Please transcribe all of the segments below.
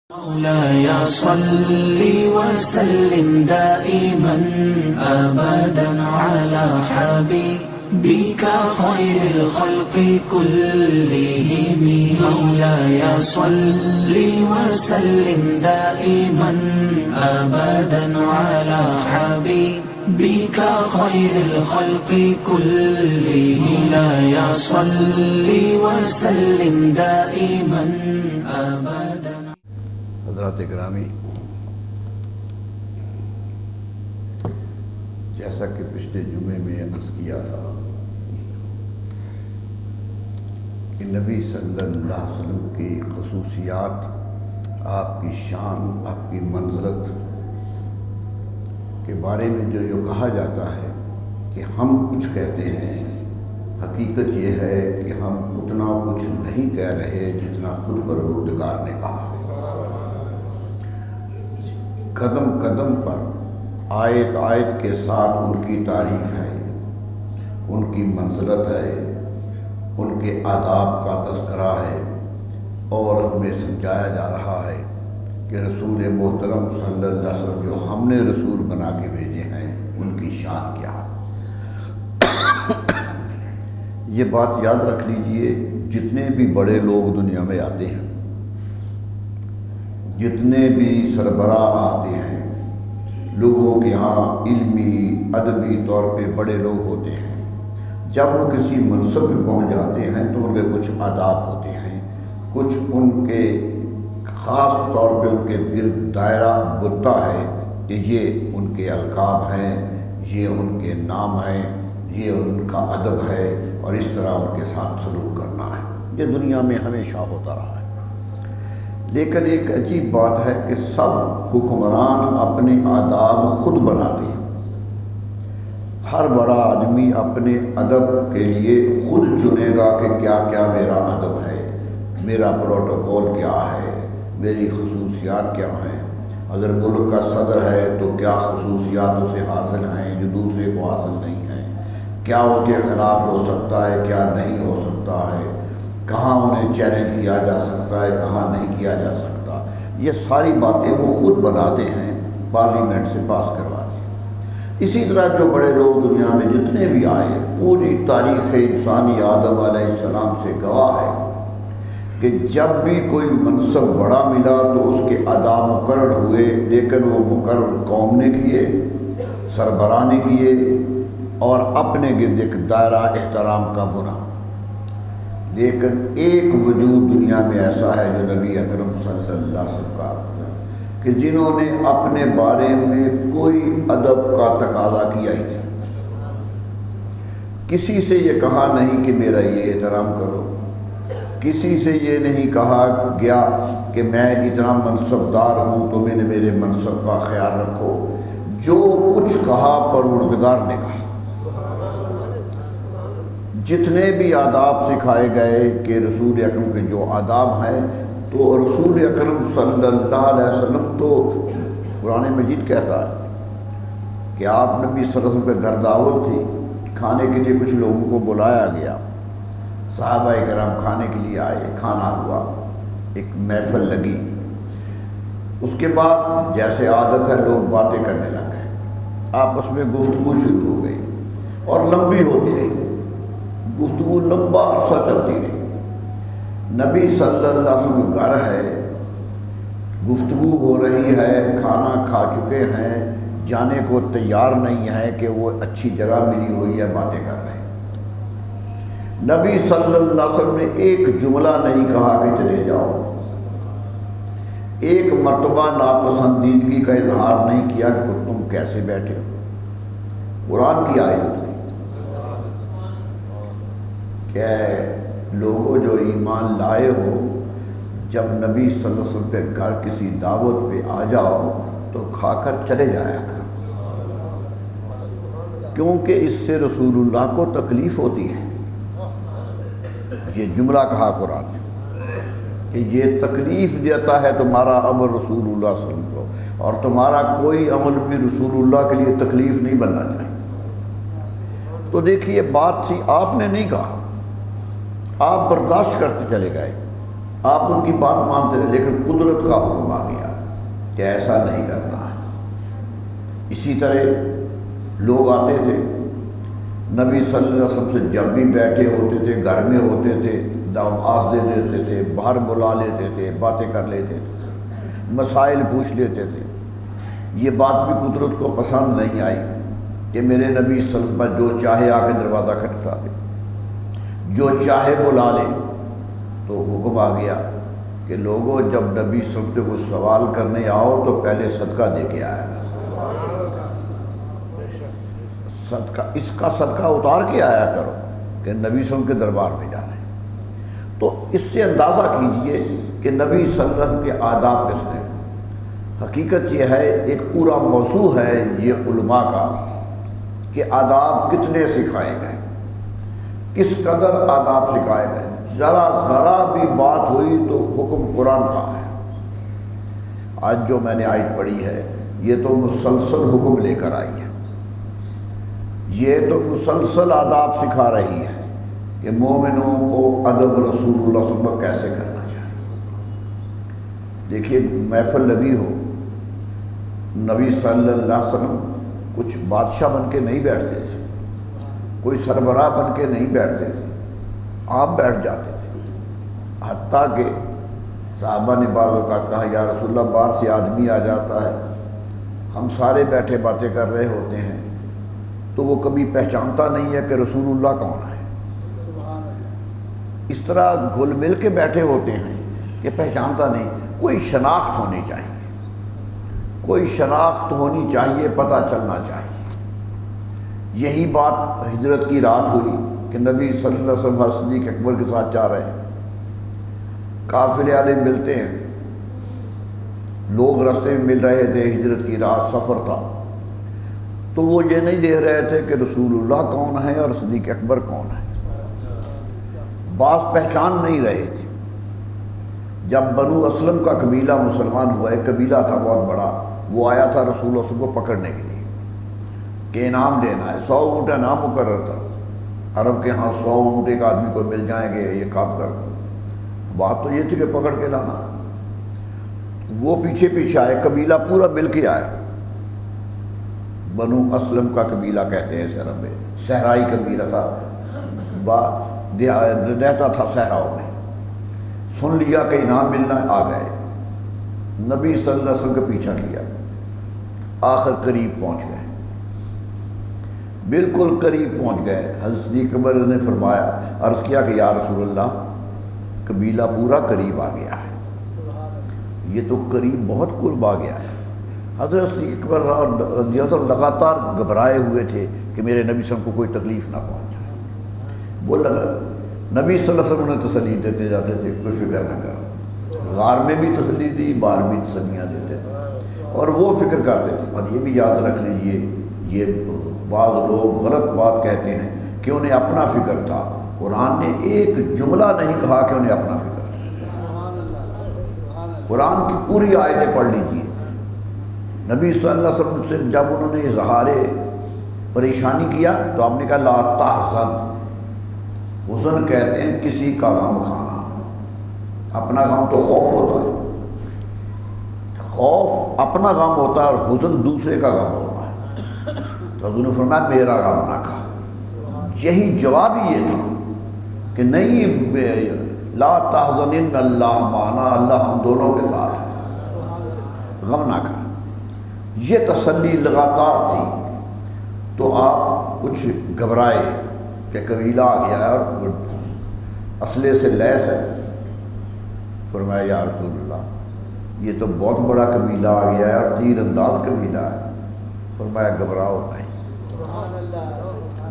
مولاي صل وسلم دائما أبدا على حبيبك خير الخلق كلهم. مولاي صل وسلم دائما أبدا على حبيبك خير الخلق كلهم. مولاي صل وسلم دائما أبدا. حضرات گرامی، جیسا کہ پچھلے جمعے میں عرض کیا تھا کہ نبی صلی اللہ علیہ وسلم کی خصوصیات، آپ کی شان، آپ کی منزلت کے بارے میں جو کہا جاتا ہے کہ ہم کچھ کہتے ہیں، حقیقت یہ ہے کہ ہم اتنا کچھ نہیں کہہ رہے جتنا خود پروردگار نے کہا ہے۔ قدم قدم پر آیت آیت کے ساتھ ان کی تعریف ہے، ان کی منزلت ہے، ان کے آداب کا تذکرہ ہے، اور ہمیں سمجھایا جا رہا ہے کہ رسول محترم صلی اللہ علیہ وسلم جو ہم نے رسول بنا کے بھیجے ہیں ان کی شان کیا ہے۔ یہ بات یاد رکھ لیجئے، جتنے بھی بڑے لوگ دنیا میں آتے ہیں، جتنے بھی سربراہ آتے ہیں، لوگوں کے ہاں علمی ادبی طور پہ بڑے لوگ ہوتے ہیں، جب وہ کسی منصب پہ پہنچ جاتے ہیں تو ان کے کچھ آداب ہوتے ہیں، کچھ ان کے خاص طور پہ ان کے گرد دائرہ بنتا ہے کہ یہ ان کے القاب ہیں، یہ ان کے نام ہیں، یہ ان کا ادب ہے، اور اس طرح ان کے ساتھ سلوک کرنا ہے۔ یہ دنیا میں ہمیشہ ہوتا رہا ہے۔ لیکن ایک عجیب بات ہے کہ سب حکمران اپنے آداب خود بناتے ہیں۔ ہر بڑا آدمی اپنے ادب کے لیے خود چنے گا کہ کیا کیا میرا ادب ہے، میرا پروٹوکول کیا ہے، میری خصوصیات کیا ہیں۔ اگر ملک کا صدر ہے تو کیا خصوصیات اسے حاصل ہیں جو دوسرے کو حاصل نہیں ہیں، کیا اس کے خلاف ہو سکتا ہے، کیا نہیں ہو سکتا ہے، کہاں انہیں چیلنج کیا جا سکتا ہے، کہاں نہیں کیا جا سکتا۔ یہ ساری باتیں وہ خود بناتے ہیں، پارلیمنٹ سے پاس کرواتے ہیں۔ اسی طرح جو بڑے لوگ دنیا میں جتنے بھی آئے، پوری تاریخ انسانی آدم علیہ السلام سے گواہ ہے کہ جب بھی کوئی منصب بڑا ملا تو اس کے آداب مقرر ہوئے، لیکن وہ مقرر قوم نے کیے، سربراہ نے کیے، اور اپنے گرد ایک دائرہ احترام کا بنا۔ لیکن ایک وجود دنیا میں ایسا ہے جو نبی اکرم صلی اللہ علیہ وسلم کا، کہ جنہوں نے اپنے بارے میں کوئی ادب کا تقاضا کیا ہی نہیں، کسی سے یہ کہا نہیں کہ میرا یہ احترام کرو، کسی سے یہ نہیں کہا گیا کہ میں اتنا منصبدار ہوں تو میں نے میرے منصب کا خیال رکھو۔ جو کچھ کہا پروردگار نے کہا۔ جتنے بھی آداب سکھائے گئے کہ رسول اکرم کے جو آداب ہیں، تو رسول اکرم صلی اللہ علیہ وسلم تو قرآن مجید کہتا ہے کہ آپ نبی صلی اللہ علیہ وسلم کے گھر دعوت تھی، کھانے کے لیے کچھ لوگوں کو بلایا گیا، صحابہ کرام کھانے کے لیے آئے، کھانا ہوا، ایک محفل لگی۔ اس کے بعد جیسے عادت ہے لوگ باتیں کرنے لگ گئے، آپس میں گفتگو شروع ہو گئی اور لمبی ہوتی رہی، گفتگو لمبا عرصہ چلتی رہی۔ نبی صلی اللہ علیہ وسلم کا گھر ہے، گفتگو ہو رہی ہے، کھانا کھا چکے ہیں، جانے کو تیار نہیں ہے کہ وہ اچھی جگہ ملی ہوئی ہے، باتیں کر رہے ہیں۔ نبی صلی اللہ علیہ وسلم نے ایک جملہ نہیں کہا کہ چلے جاؤ، ایک مرتبہ ناپسندیدگی کا اظہار نہیں کیا کہ تم کیسے بیٹھے ہو۔ قرآن کی آیت اتری کہ لوگوں جو ایمان لائے ہو، جب نبی صلی اللہ علیہ وسلم کے گھر کسی دعوت پہ آ جاؤ تو کھا کر چلے جایا کرو، کیونکہ اس سے رسول اللہ کو تکلیف ہوتی ہے۔ یہ جملہ کہا قرآن نے کہ یہ تکلیف دیتا ہے تمہارا عمل رسول اللہ صلی اللہ علیہ وسلم کو، اور تمہارا کوئی عمل بھی رسول اللہ کے لیے تکلیف نہیں بننا چاہیے۔ تو دیکھیے بات تھی، آپ نے نہیں کہا، آپ برداشت کرتے چلے گئے، آپ ان کی بات مانتے رہے، لیکن قدرت کا حکم آ گیا کہ ایسا نہیں کرنا ہے۔ اسی طرح لوگ آتے تھے نبی صلی اللہ علیہ وسلم سے، جب بھی بیٹھے ہوتے تھے، گھر میں ہوتے تھے، دعوت دے دیتے تھے، باہر بلا لیتے تھے، باتیں کر لیتے تھے، مسائل پوچھ لیتے تھے۔ یہ بات بھی قدرت کو پسند نہیں آئی کہ میرے نبی صلی اللہ علیہ وسلم جو چاہے آ کے دروازہ کھٹکھٹا دے، جو چاہے بلا لے۔ تو حکم آ گیا کہ لوگوں جب نبی صلی اللہ علیہ وسلم کو سوال کرنے آؤ تو پہلے صدقہ دے کے آیا گا، صدقہ، اس کا صدقہ اتار کے آیا کرو کہ نبی صلی اللہ علیہ وسلم کے دربار میں جا رہے ہیں۔ تو اس سے اندازہ کیجئے کہ نبی صلی اللہ علیہ وسلم کے آداب کس نے۔ حقیقت یہ ہے، ایک پورا موضوع ہے یہ علماء کا کہ آداب کتنے سکھائے گئے، کس قدر آداب سکھائے گئے۔ ذرا بھی بات ہوئی تو حکم قرآن کا ہے۔ آج جو میں نے آیت پڑھی ہے یہ تو مسلسل حکم لے کر آئی ہے، یہ تو مسلسل آداب سکھا رہی ہے کہ مومنوں کو ادب رسول اللہ صلی اللہ علیہ وسلم کیسے کرنا چاہیے۔ دیکھیے محفل لگی ہو، نبی صلی اللہ علیہ وسلم کچھ بادشاہ بن کے نہیں بیٹھتے تھے، کوئی سربراہ بن کے نہیں بیٹھتے تھے، عام بیٹھ جاتے تھے۔ حتیٰ کہ صحابہ نے بعض اوقات کہا یا رسول اللہ باہر سے آدمی آ جاتا ہے، ہم سارے بیٹھے باتیں کر رہے ہوتے ہیں تو وہ کبھی پہچانتا نہیں ہے کہ رسول اللہ کون ہے۔ اس طرح گھل مل کے بیٹھے ہوتے ہیں کہ پہچانتا نہیں۔ کوئی شناخت ہونی چاہیے، کوئی شناخت ہونی چاہیے، پتہ چلنا چاہیے۔ یہی بات ہجرت کی رات ہوئی کہ نبی صلی اللہ علیہ وسلم صدیق اکبر کے ساتھ جا رہے ہیں، قافلے والے ملتے ہیں، لوگ راستے میں مل رہے تھے، ہجرت کی رات سفر تھا، تو وہ یہ نہیں دیکھ رہے تھے کہ رسول اللہ کون ہے اور صدیق اکبر کون ہے، بعض پہچان نہیں رہے تھے۔ جب بنو اسلم کا قبیلہ مسلمان ہوا، ایک قبیلہ تھا بہت بڑا، وہ آیا تھا رسول اللہ صلی اللہ علیہ وسلم کو پکڑنے کے لیے کہ انعام دینا ہے۔ 100 اونٹ انعام مقرر تھا، عرب کے ہاں 100 اونٹ ایک آدمی کو مل جائیں گے، یہ کام کر۔ بات تو یہ تھی کہ پکڑ کے لانا۔ وہ پیچھے پیچھے آئے، قبیلہ پورا مل کے آیا، بنو اسلم کا قبیلہ کہتے ہیں اسے عرب میں، صحرائی قبیلہ تھا، رہتا تھا صحراؤں میں۔ سن لیا کہ انعام ملنا ہے، آ گئے، نبی صلی اللہ علیہ وسلم کا پیچھا کیا، آخر قریب پہنچ گئے، بالکل قریب پہنچ گئے۔ حضرت صدیق اکبر نے فرمایا، عرض کیا کہ یا رسول اللہ قبیلہ پورا قریب آ گیا ہے، یہ تو قریب بہت قرب آ گیا ہے۔ حضرت صدیق اکبر رضی اللہ عنہ لگاتار گھبرائے ہوئے تھے کہ میرے نبی صلی اللہ علیہ وسلم کو کوئی تکلیف نہ پہنچ جائے۔ وہ لگا نبی صلی اللہ علیہ وسلم نے تسلی دیتے جاتے تھے، کوئی فکر نہ کر۔ غار میں بھی تسلی دی، باہر بھی تسلیاں دیتے تھے، اور وہ فکر کرتے تھے۔ اور یہ بھی یاد رکھ لیجئے، یہ بعض لوگ غلط بات کہتے ہیں کہ انہیں اپنا فکر تھا۔ قرآن نے ایک جملہ نہیں کہا کہ انہیں اپنا فکر تھا۔ قرآن کی پوری آیتیں پڑھ لیجئے۔ نبی صلی اللہ علیہ وسلم سے جب انہوں نے اظہار پریشانی کیا تو آپ نے کہا لا تحزن۔ حزن کہتے ہیں کسی کا غم کھانا، اپنا غم تو خوف ہوتا ہے، خوف اپنا غم ہوتا ہے اور حزن دوسرے کا غم ہوتا ہے۔ تو حضور نے فرمایا میرا غم نہ کھا۔ یہی جواب ہی یہ تھا کہ نہیں لا تحزن ان اللہ معنا، اللہ ہم دونوں کے ساتھ ہے، غم نہ کھا۔ یہ تسلی لگاتار تھی۔ تو آپ کچھ گھبرائے کہ قبیلہ آ گیا ہے اور اسلحے سے لیس ہے۔ فرمایا یا رسول اللہ یہ تو بہت بڑا قبیلہ آ گیا ہے اور تیر انداز قبیلہ ہے۔ فرمایا گھبراؤ نہیں،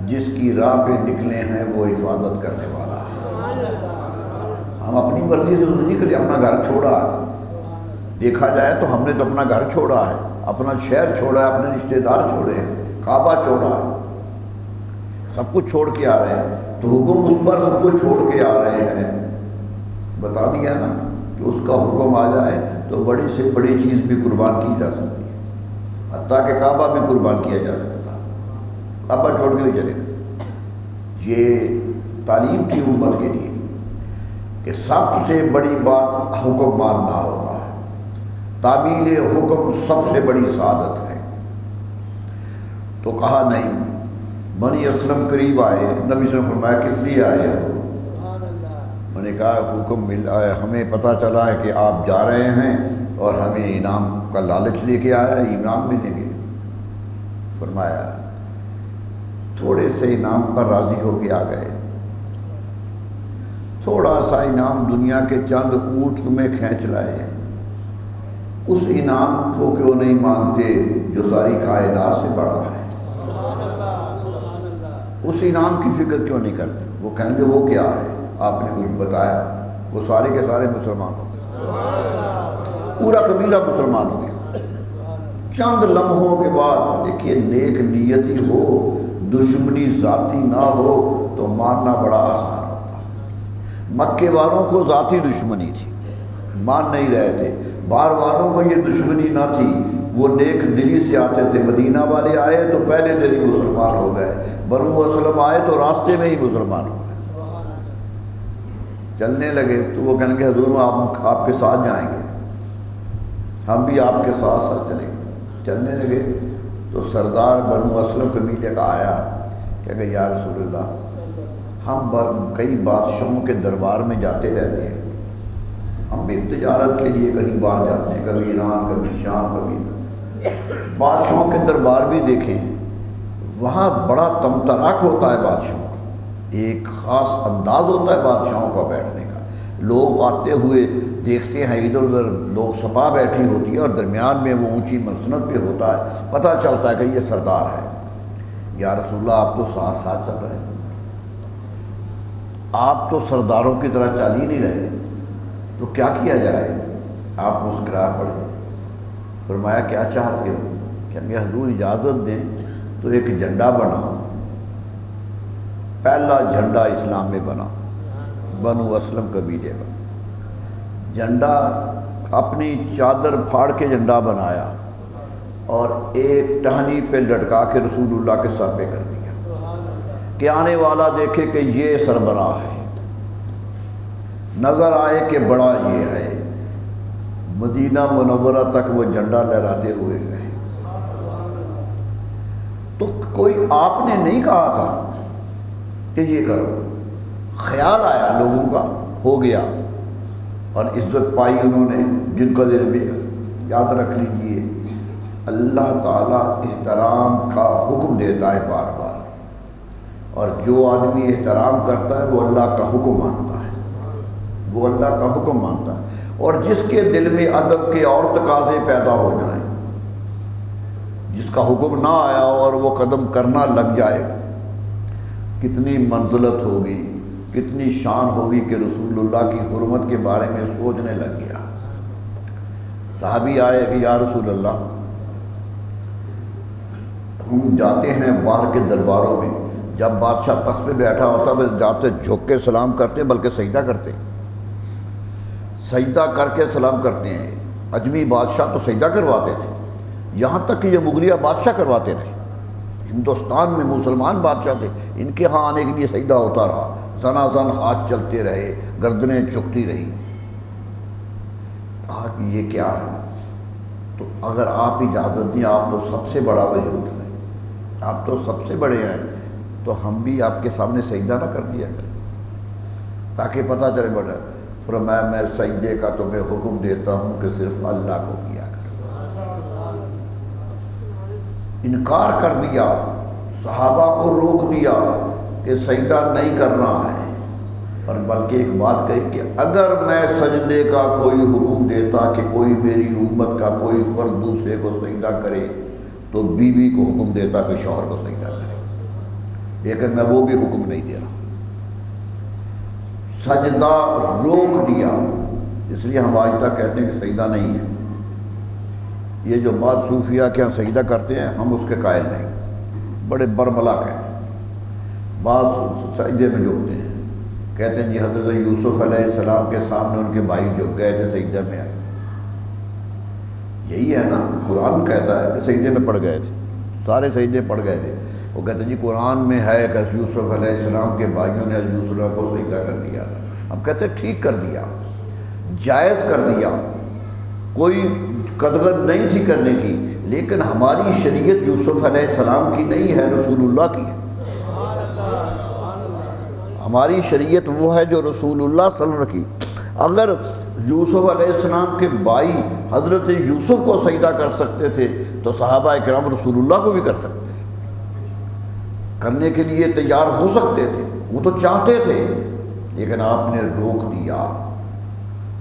جس کی راہ پہ نکلے ہیں وہ حفاظت کرنے والا ہے۔ ہم اپنی مرضی سے نہیں نکلے، اپنا گھر چھوڑا ہے۔ دیکھا جائے تو ہم نے تو اپنا گھر چھوڑا ہے، اپنا شہر چھوڑا ہے، اپنے رشتہ دار چھوڑے ہیں، کعبہ چھوڑا ہے، سب کچھ چھوڑ کے آ رہے ہیں۔ تو حکم اس پر سب کچھ چھوڑ کے آ رہے ہیں، بتا دیا نا کہ اس کا حکم آ جائے تو بڑی سے بڑی چیز بھی قربان کی جا سکتی ہے، حتیٰ کہ کعبہ بھی قربان کیا جا سکتا ہے، کعبہ چھوڑ کے بھی چلے گا۔ یہ تعلیم تھی امت کے لیے کہ سب سے بڑی بات حکم ماننا ہوتا ہے، تعمیل حکم سب سے بڑی سعادت ہے۔ تو کہا نہیں، بنی اسلم قریب آئے، نبی صلی اللہ علیہ وسلم فرمایا کس لیے آئے ہو؟ میں نے کہا حکم ملا ہے، ہمیں پتہ چلا ہے کہ آپ جا رہے ہیں اور ہمیں انعام کا لالچ لے کے آیا ہے، انعام ملیں گے۔ فرمایا تھوڑے سے انعام پر راضی ہو کے آ گئے، تھوڑا سا انعام دنیا کے چند اونٹ تمہیں کھینچ لائے ہیں، اس انعام کو کیوں نہیں مانگتے جو ساری کائنات سے بڑا ہے؟ اس انعام کی فکر کیوں نہیں کرتے؟ وہ کہیں گے وہ کیا ہے؟ آپ نے کچھ بتایا، وہ سارے کے سارے مسلمان ہو گئے، پورا قبیلہ مسلمان ہو گیا۔ چند لمحوں کے بعد دیکھیے، نیک نیتی ہو، دشمنی ذاتی نہ ہو تو ماننا بڑا آسان ہوتا۔ مکے والوں کو ذاتی دشمنی تھی، مان نہیں رہے تھے، بار والوں کو یہ دشمنی نہ تھی، وہ نیک دلی سے آتے تھے۔ مدینہ والے آئے تو پہلے دن ہی مسلمان ہو گئے، بنو اسلم آئے تو راستے میں ہی مسلمان ہو گئے۔ چلنے لگے تو وہ کہنے کہ حضور ہم آپ کے ساتھ جائیں گے، ہم بھی آپ کے ساتھ ساتھ چلیں گے۔ چلنے لگے تو سردار بنو اسلم قبیلے کا آیا کہ یا رسول اللہ، ہم کئی بادشاہوں کے دربار میں جاتے رہتے ہیں، ہم بھی تجارت کے لیے کہیں باہر جاتے ہیں، کبھی ایران، کبھی شام، کبھی بادشاہوں کے دربار بھی دیکھیں، وہاں بڑا تمتراک ہوتا ہے بادشاہوں کا، ایک خاص انداز ہوتا ہے بادشاہوں کا بیٹھنے کا۔ لوگ آتے ہوئے دیکھتے ہیں، ادھر ادھر لوگ سپا بیٹھی ہوتی ہے اور درمیان میں وہ اونچی مسند پہ ہوتا ہے، پتہ چلتا ہے کہ یہ سردار ہے۔ یا رسول اللہ آپ تو ساتھ ساتھ چل رہے ہیں، آپ تو سرداروں کی طرح چل ہی نہیں رہے، تو کیا کیا جائے؟ آپ مسکرا پڑے۔ فرمایا کیا چاہتے ہو؟ کہ حضور اجازت دیں تو ایک جھنڈا بنا، پہلا جھنڈا اسلام میں بنا، بنو اسلم قبیلے کا جھنڈا، اپنی چادر پھاڑ کے جھنڈا بنایا اور ایک ٹہنی پہ لٹکا کے رسول اللہ کے سر پہ کر دیا کہ آنے والا دیکھے کہ یہ سربراہ ہے، نظر آئے کہ بڑا یہ ہے۔ مدینہ منورہ تک وہ جھنڈا لہراتے ہوئے گئے۔ تو کوئی آپ نے نہیں کہا تھا کہ یہ کرو، خیال آیا لوگوں کا، ہو گیا، اور عزت پائی انہوں نے۔ جن کا دل میں یاد رکھ لیجئے، اللہ تعالیٰ احترام کا حکم دیتا ہے بار بار، اور جو آدمی احترام کرتا ہے وہ اللہ کا حکم مانتا ہے، وہ اللہ کا حکم مانتا ہے۔ اور جس کے دل میں ادب کے اور تقاضے پیدا ہو جائیں، جس کا حکم نہ آیا اور وہ قدم کرنا لگ جائے، کتنی منزلت ہوگی، کتنی شان ہوگی کہ رسول اللہ کی حرمت کے بارے میں سوچنے لگ گیا۔ صحابی آئے کہ یا رسول اللہ، ہم جاتے ہیں باہر کے درباروں میں، جب بادشاہ تخت پہ بیٹھا ہوتا تو جاتے جھک کے سلام کرتے، بلکہ سجدہ کرتے، سجدہ کر کے سلام کرتے ہیں۔ اجمی بادشاہ تو سجدہ کرواتے تھے، یہاں تک کہ یہ مغلیہ بادشاہ کرواتے رہے۔ ہندوستان میں مسلمان بادشاہ تھے، ان کے ہاں آنے کے لیے سجدہ ہوتا رہا، زنا زن ہاتھ چلتے رہے، گردنیں جھکتی رہی۔ کہا کہ یہ کیا ہے؟ تو اگر آپ اجازت دیں، آپ تو سب سے بڑا وجود ہے، آپ تو سب سے بڑے ہیں، تو ہم بھی آپ کے سامنے سجدہ نہ کر دیا کریں تاکہ پتہ چلے بڑا۔ فرمایا میں سجدے کا تمہیں حکم دیتا ہوں کہ صرف اللہ کو کیا کر۔ انکار کر دیا، صحابہ کو روک دیا کہ سجدہ نہیں کرنا ہے، اور بلکہ ایک بات کہی کہ اگر میں سجدے کا کوئی حکم دیتا کہ کوئی میری امت کا کوئی فرد دوسرے کو سجدہ کرے تو بیوی کو حکم دیتا کہ شوہر کو سجدہ کرے، لیکن میں وہ بھی حکم نہیں دے رہا، سجدہ روک دیا۔ اس لیے ہم آج تک کہتے ہیں کہ سجدہ نہیں ہے۔ یہ جو بات صوفیہ کے ہاں سجدہ کرتے ہیں، ہم اس کے قائل نہیں، بڑے برملا ہیں۔ بعض سجدے میں جھکتے ہیں، کہتے ہیں جی حضرت یوسف علیہ السلام کے سامنے ان کے بھائی جھک گئے تھے سجدے میں، یہی ہے نا، قرآن کہتا ہے کہ سجدے میں پڑ گئے تھے، سارے سجدے پڑ گئے تھے۔ وہ کہتے ہیں جی قرآن میں ہے کہ یوسف علیہ السلام کے بھائیوں نے یوسف کو سجدہ کر دیا تھا، ہم کہتے ہیں ٹھیک کر دیا، جائز کر دیا، کوئی قدغن نہیں تھی کرنے کی، لیکن ہماری شریعت یوسف علیہ السلام کی نہیں ہے، رسول اللہ کی ہے۔ ہماری شریعت وہ ہے جو رسول اللہ صلی اللہ علیہ وسلم کی۔ اگر یوسف علیہ السلام کے بھائی حضرت یوسف کو سجدہ کر سکتے تھے تو صحابہ کرام رسول اللہ کو بھی کر سکتے تھے، کرنے کے لیے تیار ہو سکتے تھے، وہ تو چاہتے تھے، لیکن آپ نے روک دیا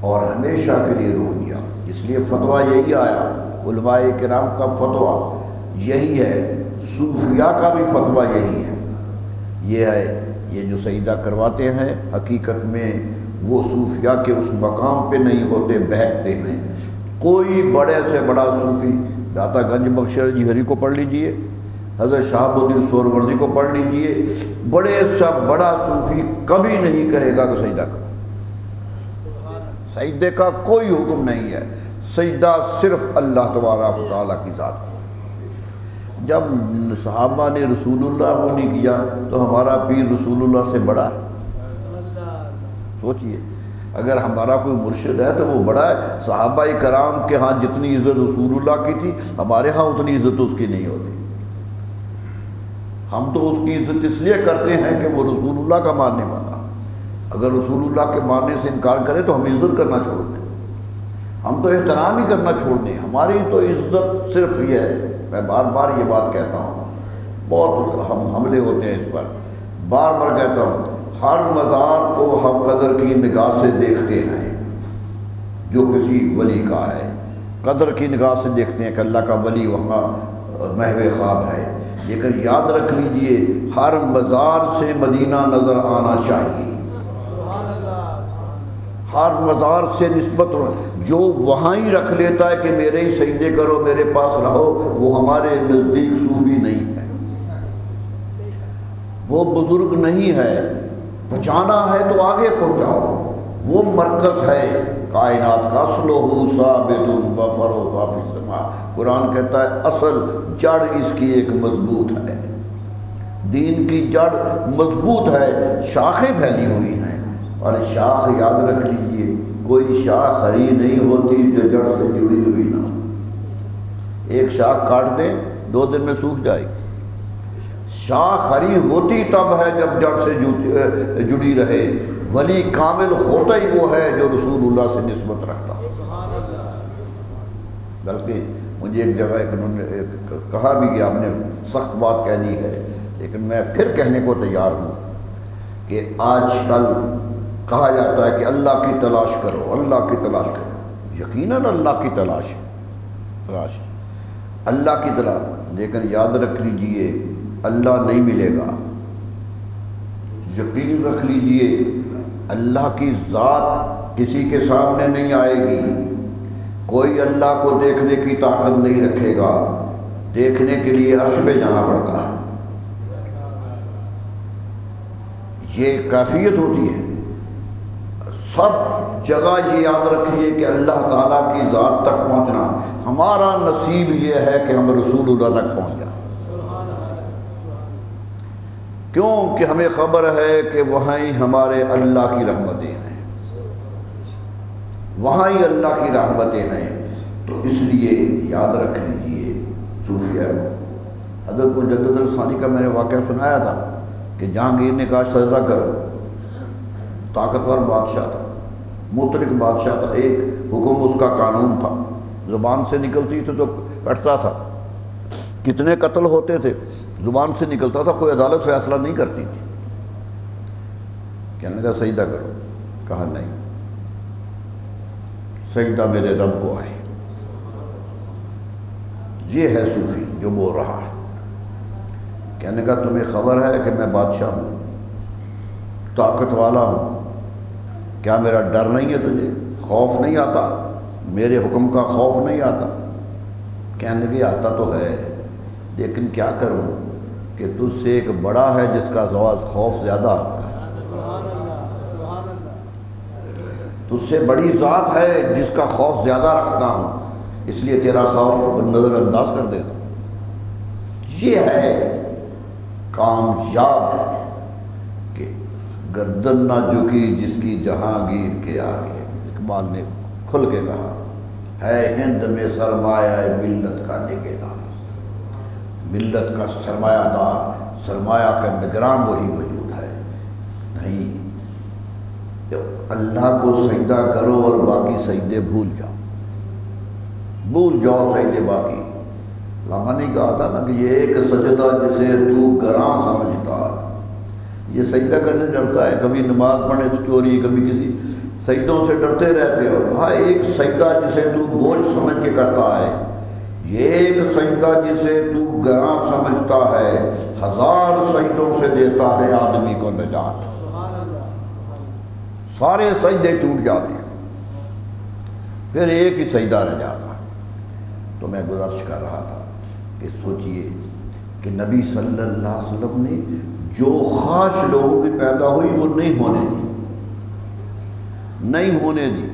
اور ہمیشہ کے لیے روک دیا۔ اس لیے فتویٰ یہی آیا، علماء کرام کا فتویٰ یہی ہے، صوفیاء کا بھی فتویٰ یہی ہے۔ یہ ہے، یہ جو سجدہ کرواتے ہیں حقیقت میں وہ صوفیاء کے اس مقام پہ نہیں ہوتے، بہکتے ہیں۔ کوئی بڑے سے بڑا صوفی، داتا گنج بخش جی ہری کو پڑھ لیجئے، حضرت شہاب الدین سہروردی کو پڑھ لیجئے، بڑے سے بڑا صوفی کبھی نہیں کہے گا کہ سجدہ کرو۔ سجدے کا کوئی حکم نہیں ہے، سجدہ صرف اللہ تبارک و تعالیٰ کی ذات۔ جب صحابہ نے رسول اللہ کو نہیں کیا تو ہمارا پیر رسول اللہ سے بڑا ہے؟ سوچئے، اگر ہمارا کوئی مرشد ہے تو وہ بڑا ہے۔ صحابہ کرام کے ہاں جتنی عزت رسول اللہ کی تھی، ہمارے ہاں اتنی عزت اس کی نہیں ہوتی۔ ہم تو اس کی عزت اس لیے کرتے ہیں کہ وہ رسول اللہ کا ماننے والا۔ اگر رسول اللہ کے ماننے سے انکار کرے تو ہم عزت کرنا چھوڑ دیں، ہم تو احترام ہی کرنا چھوڑ دیں۔ ہماری تو عزت صرف یہ ہے، میں بار بار یہ بات کہتا ہوں، بہت ہم حملے ہوتے ہیں اس پر، بار بار کہتا ہوں، ہر مزار کو ہم قدر کی نگاہ سے دیکھتے ہیں جو کسی ولی کا ہے، قدر کی نگاہ سے دیکھتے ہیں کہ اللہ کا ولی وہاں محو خواب ہے، لیکن یاد رکھ لیجئے ہر مزار سے مدینہ نظر آنا چاہیے۔ ہر مزار سے نسبت، جو وہاں ہی رکھ لیتا ہے کہ میرے ہی سجدے کرو، میرے پاس رہو، وہ ہمارے نزدیک صوفی نہیں ہے، وہ بزرگ نہیں ہے۔ پہنچانا ہے تو آگے پہنچاؤ، وہ مرکز ہے کائنات کا، اصلہ ثابت وفرعہ فی السماء۔ قرآن کہتا ہے اصل جڑ اس کی ایک مضبوط ہے، دین کی جڑ مضبوط ہے، شاخیں پھیلی ہوئی ہیں، اور شاخ یاد رکھ لیجئے کوئی شاخ ہری نہیں ہوتی جو جڑ سے جڑی ہوئی نہ ہو۔ ایک شاخ کاٹ دیں 2 دن میں سوکھ جائے گی۔ شاخ ہری ہوتی تب ہے جب جڑ سے جڑی رہے۔ ولی کامل ہوتا ہی وہ ہے جو رسول اللہ سے نسبت رکھتا۔ بلکہ مجھے ایک جگہ انہوں نے کہا بھی کہ آپ نے سخت بات کہہ دی ہے، لیکن میں پھر کہنے کو تیار ہوں کہ آج کل کہا جاتا ہے کہ اللہ کی تلاش کرو، اللہ کی تلاش کرو۔ یقیناً اللہ کی تلاش ہے، اللہ کی تلاش، لیکن یاد رکھ لیجئے اللہ نہیں ملے گا۔ یقین رکھ لیجئے اللہ کی ذات کسی کے سامنے نہیں آئے گی، کوئی اللہ کو دیکھنے کی طاقت نہیں رکھے گا، دیکھنے کے لیے عرش پہ جانا پڑتا ہے، یہ کیفیت ہوتی ہے۔ سب جگہ یہ یاد رکھیے کہ اللہ تعالیٰ کی ذات تک پہنچنا، ہمارا نصیب یہ ہے کہ ہم رسول اللہ تک پہنچ جائیں، کیوں کہ ہمیں خبر ہے کہ وہاں ہی ہمارے اللہ کی رحمتیں ہیں، وہاں ہی اللہ کی رحمتیں ہیں۔ تو اس لیے یاد رکھ لیجئے صوفیہ، حضرت مجدد الثانی کا میں نے واقعہ سنایا تھا کہ جہانگیر نے کہا سجدہ کرو، طاقتور بادشاہ تھا، مطلق بادشاہ تھا، ایک حکم اس کا قانون تھا، زبان سے نکلتی تھی تو کٹتا تھا، کتنے قتل ہوتے تھے، زبان سے نکلتا تھا، کوئی عدالت فیصلہ نہیں کرتی تھی۔ کہنے لگا سجدہ کرو، کہا نہیں، سجدہ میرے رب کو آئے۔ یہ ہے صوفی جو بول رہا ہے، کہنے کا تمہیں خبر ہے کہ میں بادشاہ ہوں، طاقت والا ہوں، کیا میرا ڈر نہیں ہے تجھے، خوف نہیں آتا، میرے حکم کا خوف نہیں آتا؟ کہنے لگے آتا تو ہے، لیکن کیا کروں کہ تجھ سے ایک بڑا ہے جس کا خوف زیادہ آتا ہے، تجھ سے بڑی ذات ہے جس کا خوف زیادہ رکھتا ہوں، اس لیے تیرا خوف نظر انداز کر دیتا ہوں۔ یہ ہے کامیاب کہ گردن نہ جھکی جس کی جہانگیر کے آگے. اقبال نے کھل کے کہا ہے ہند میں سرمایہ ملت کا نگہدار. ملت کا سرمایہ دار، سرمایہ کا نگران وہی موجود ہے. نہیں، اللہ کو سجدہ کرو اور باقی سجدے بھول جاؤ، بھول جاؤ سجدے باقی. علامہ نے کہا تھا نا کہ یہ ایک سجدہ جسے تو گراں سمجھتا، یہ سجدہ کرنے ڈرتا ہے. کبھی نماز پڑھنے سے چوری، کبھی کسی سجدوں سے ڈرتے رہتے ہو. کہا ایک سجدہ جسے تو بوجھ سمجھ کے کرتا ہے، یہ ایک سجدہ جسے تو گراں سمجھتا ہے، 1000 سجدوں سے دیتا ہے آدمی کو نجات. سارے سجدے ٹوٹ جاتے ہیں، پھر ایک ہی سجدہ رہ جاتا. تو میں گزارش کر رہا تھا کہ سوچئے کہ نبی صلی اللہ علیہ وسلم نے جو خواہش لوگوں کی پیدا ہوئی وہ نہیں ہونے دی، نہیں ہونے دی.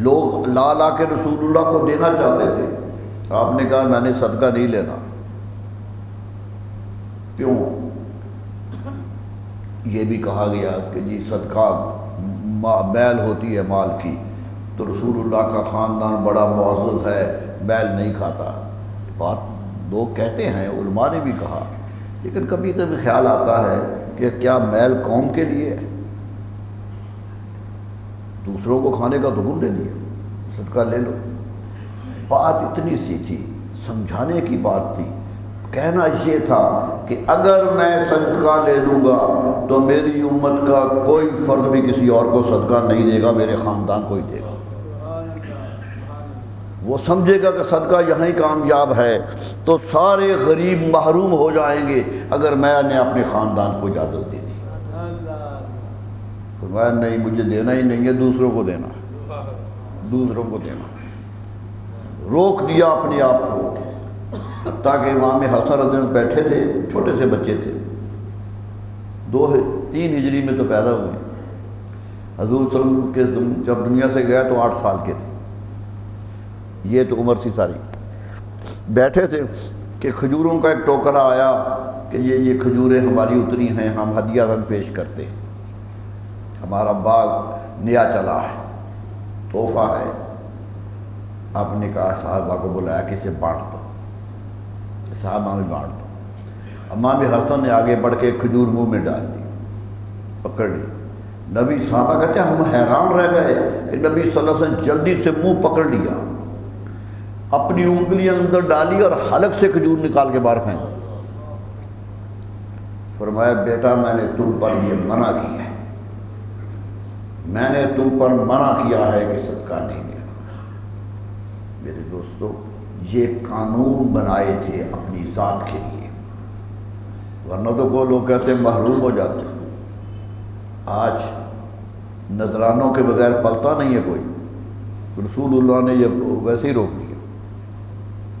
لوگ لا لا کے رسول اللہ کو دینا چاہتے تھے. آپ نے کہا میں نے صدقہ نہیں لینا. کیوں؟ یہ بھی کہا گیا کہ جی صدقہ بیل ہوتی ہے مال کی، تو رسول اللہ کا خاندان بڑا معزز ہے، بیل نہیں کھاتا. بات لوگ کہتے ہیں، علماء نے بھی کہا، لیکن کبھی کبھی خیال آتا ہے کہ کیا میل قوم کے لیے ہے؟ دوسروں کو کھانے کا تو حکم دے دیا، صدقہ لے لو. بات اتنی سی تھی، سمجھانے کی بات تھی. کہنا یہ تھا کہ اگر میں صدقہ لے لوں گا تو میری امت کا کوئی فرد بھی کسی اور کو صدقہ نہیں دے گا، میرے خاندان کو ہی دے گا. وہ سمجھے گا کہ صدقہ یہاں ہی کامیاب ہے، تو سارے غریب محروم ہو جائیں گے اگر میں نے اپنے خاندان کو اجازت دے دی. فرمایا نہیں، مجھے دینا ہی نہیں ہے، دوسروں کو دینا، دوسروں کو دینا. روک دیا اپنے آپ کو. حتیٰ کہ امام حسن رضی اللہ عنہ بیٹھے تھے، چھوٹے سے بچے تھے، 3 ہجری میں تو پیدا ہوئے. حضور صلی اللہ علیہ وسلم کے جب دنیا سے گیا تو 8 سال کے تھے. یہ تو عمر سی ساری. بیٹھے تھے کہ کھجوروں کا ایک ٹوکرا آیا کہ یہ کھجوریں ہماری اتری ہیں، ہم ہدیہ پیش کرتے ہیں، ہمارا باغ نیا چلا ہے، تحفہ ہے. آپ نے کہا صحابہ کو بلایا کہ اسے بانٹ دو. صحابہ میں بانٹ دو. امام حسن نے آگے بڑھ کے کھجور منہ میں ڈال دی، پکڑ لی. نبی صحابہ کہتے ہیں ہم حیران رہ گئے کہ نبی صلی اللہ علیہ وسلم جلدی سے منہ پکڑ لیا، اپنی انگلیاں اندر ڈالی اور حلق سے کھجور نکال کے باہر پھینک. فرمایا بیٹا میں نے تم پر یہ منع کیا ہے، میں نے تم پر منع کیا ہے کہ صدقہ نہیں دینا. میرے دوستو، یہ قانون بنائے تھے اپنی ذات کے لیے، ورنہ تو کو لوگ کہتے ہیں محروم ہو جاتے. آج نذرانوں کے بغیر پلتا نہیں ہے کوئی. رسول اللہ نے یہ ویسے ہی روک دیا،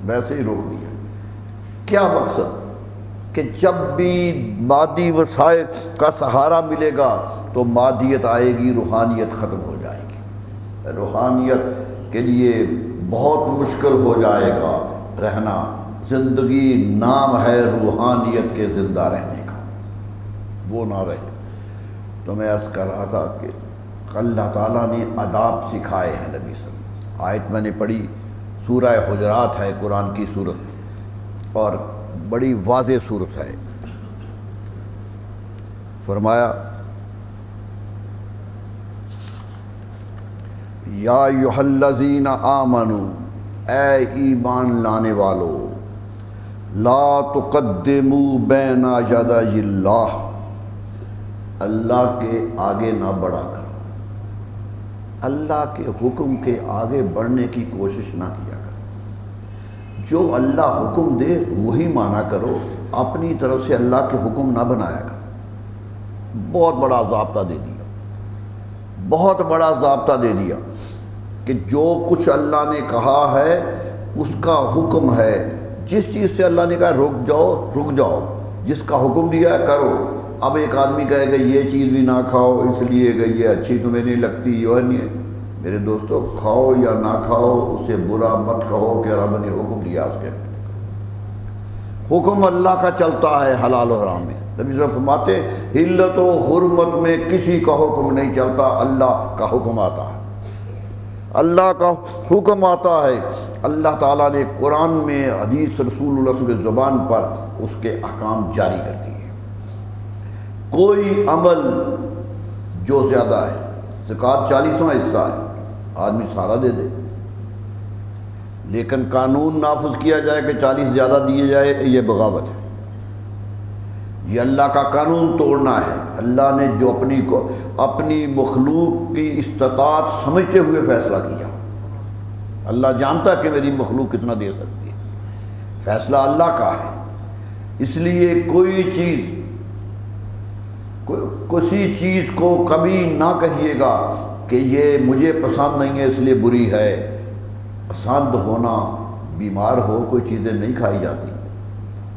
ویسے ہی روک دیا. کیا مقصد؟ کہ جب بھی مادی وسائل کا سہارا ملے گا تو مادیت آئے گی، روحانیت ختم ہو جائے گی. روحانیت کے لیے بہت مشکل ہو جائے گا رہنا. زندگی نام ہے روحانیت کے زندہ رہنے کا، وہ نہ رہے. تو میں عرض کر رہا تھا کہ اللہ تعالیٰ نے آداب سکھائے ہیں نبی صلی اللہ علیہ وسلم. آیت میں نے پڑھی، سورہ حجرات ہے قرآن کی سورت، اور بڑی واضح صورت ہے. فرمایا یا ایھا الذین آمنوا، اے ایمان لانے والو، لا تقدموا بین یدی اللہ، اللہ کے آگے نہ بڑھا کرو، اللہ کے حکم کے آگے بڑھنے کی کوشش نہ کیا کرو. جو اللہ حکم دے وہی مانا کرو، اپنی طرف سے اللہ کے حکم نہ بنایا کرو. بہت بڑا ضابطہ دے دیا، بہت بڑا ضابطہ دے دیا کہ جو کچھ اللہ نے کہا ہے اس کا حکم ہے. جس چیز سے اللہ نے کہا رک جاؤ رک جاؤ، جس کا حکم دیا ہے کرو. اب ایک آدمی کہے کہ یہ چیز بھی نہ کھاؤ اس لیے کہ یہ اچھی تمہیں نہیں لگتی، یہ نہیں ہے. میرے دوستو، کھاؤ یا نہ کھاؤ اسے برا مت کہو کہ رب نے حکم دیا اس کے. حکم اللہ کا چلتا ہے حلال و حرام میں. نبی صلی اللہ علیہ وسلم فرماتے حلت و حرمت میں کسی کا حکم نہیں چلتا، اللہ کا حکم آتا ہے. اللہ کا حکم آتا ہے. اللہ تعالیٰ نے قرآن میں حدیث رسول اللہ صلی اللہ علیہ وسلم کی زبان پر اس کے احکام جاری کر دیے. کوئی عمل جو زیادہ ہے، زکوٰۃ 40واں حصہ ہے، آدمی سارا دے دے، لیکن قانون نافذ کیا جائے کہ 40 زیادہ دیے جائے، یہ بغاوت ہے. یہ اللہ کا قانون توڑنا ہے. اللہ نے جو اپنی مخلوق کی استطاعت سمجھتے ہوئے فیصلہ کیا. اللہ جانتا کہ میری مخلوق کتنا دے سکتی ہے، فیصلہ اللہ کا ہے. اس لیے کسی چیز کو کبھی نہ کہیے گا کہ یہ مجھے پسند نہیں ہے اس لیے بری ہے. پسند ہونا، بیمار ہو کوئی چیزیں نہیں کھائی جاتی،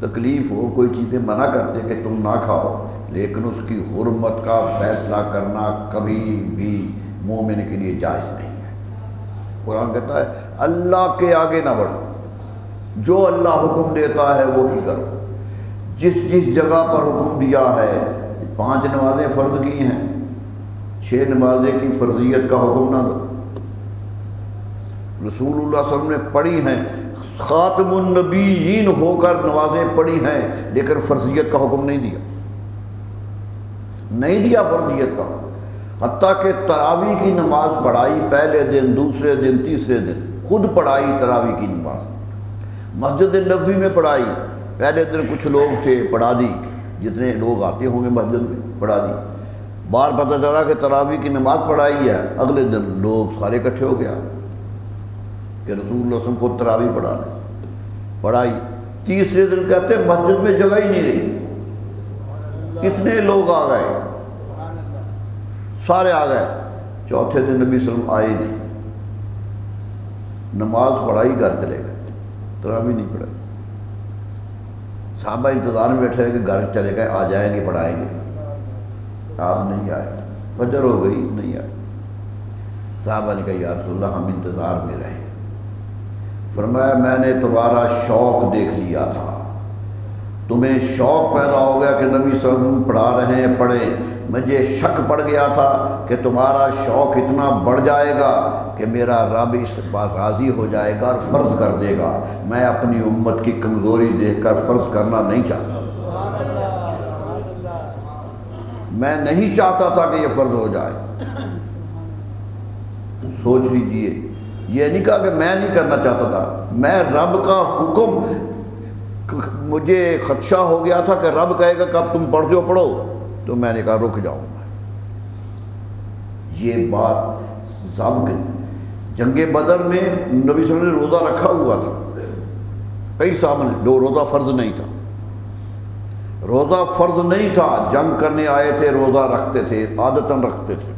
تکلیف ہو کوئی چیزیں منع کرتے کہ تم نہ کھاؤ، لیکن اس کی حرمت کا فیصلہ کرنا کبھی بھی مومن کے لیے جائز نہیں ہے. قرآن کہتا ہے اللہ کے آگے نہ بڑھو، جو اللہ حکم دیتا ہے وہی کرو. جس جگہ پر حکم دیا ہے، 5 نمازیں فرض کی ہیں، 6 نمازیں کی فرضیت کا حکم نہ دو. رسول اللہ صلی اللہ علیہ وسلم نے پڑھی ہیں، خاتم النبیین ہو کر نمازیں پڑھی ہیں، لیکن فرضیت کا حکم نہیں دیا فرضیت کا. حتیٰ کہ تراویح کی نماز پڑھائی، پہلے دن، دوسرے دن، تیسرے دن خود پڑھائی تراویح کی نماز. مسجد نبوی میں پڑھائی، پہلے دن کچھ لوگ تھے پڑھا دی، جتنے لوگ آتے ہوں گے مسجد میں پڑھا دی. بار پتہ چلا کہ تراویح کی نماز پڑھائی ہے، اگلے دن لوگ سارے اکٹھے ہو گیا کہ رسول اللہ صلی اللہ علیہ وسلم خود تراویح پڑھائی. تیسرے دن کہتے مسجد میں جگہ ہی نہیں رہی، اتنے لوگ آ گئے، سارے آ گئے. چوتھے دن نبی صلی اللہ علیہ وسلم آئے نہیں، نماز پڑھائی گھر چلے گئے، تراویح نہیں پڑھائی. صحابہ انتظار میں بیٹھے کہ گھر چلے گئے، آ جائیں گے پڑھائیں گے. آپ نہیں آئے، فجر ہو گئی نہیں آئے. صحابہ نے کہا یا رسول اللہ ہم انتظار میں رہے. فرمایا میں نے تمہارا شوق دیکھ لیا تھا، تمہیں شوق پیدا ہو گیا کہ نبی صلی اللہ علیہ وسلم پڑھا رہے ہیں پڑھے. مجھے شک پڑ گیا تھا کہ تمہارا شوق اتنا بڑھ جائے گا کہ میرا رب اس بات راضی ہو جائے گا اور فرض کر دے گا. میں اپنی امت کی کمزوری دیکھ کر فرض کرنا نہیں چاہتا، میں نہیں چاہتا تھا کہ یہ فرض ہو جائے. سوچ لیجئے، یہ نہیں کہا کہ میں نہیں کرنا چاہتا تھا، میں رب کا حکم، مجھے خدشہ ہو گیا تھا کہ رب کہے گا کب تم پڑھتے ہو پڑھو، تو میں نے کہا رک جاؤں. یہ بات جنگ بدر میں نبی صلی اللہ علیہ وسلم نے روزہ رکھا ہوا تھا. کئی سامنے جو روزہ فرض نہیں تھا، روزہ فرض نہیں تھا، جنگ کرنے آئے تھے، روزہ رکھتے تھے، عادتاً رکھتے تھے.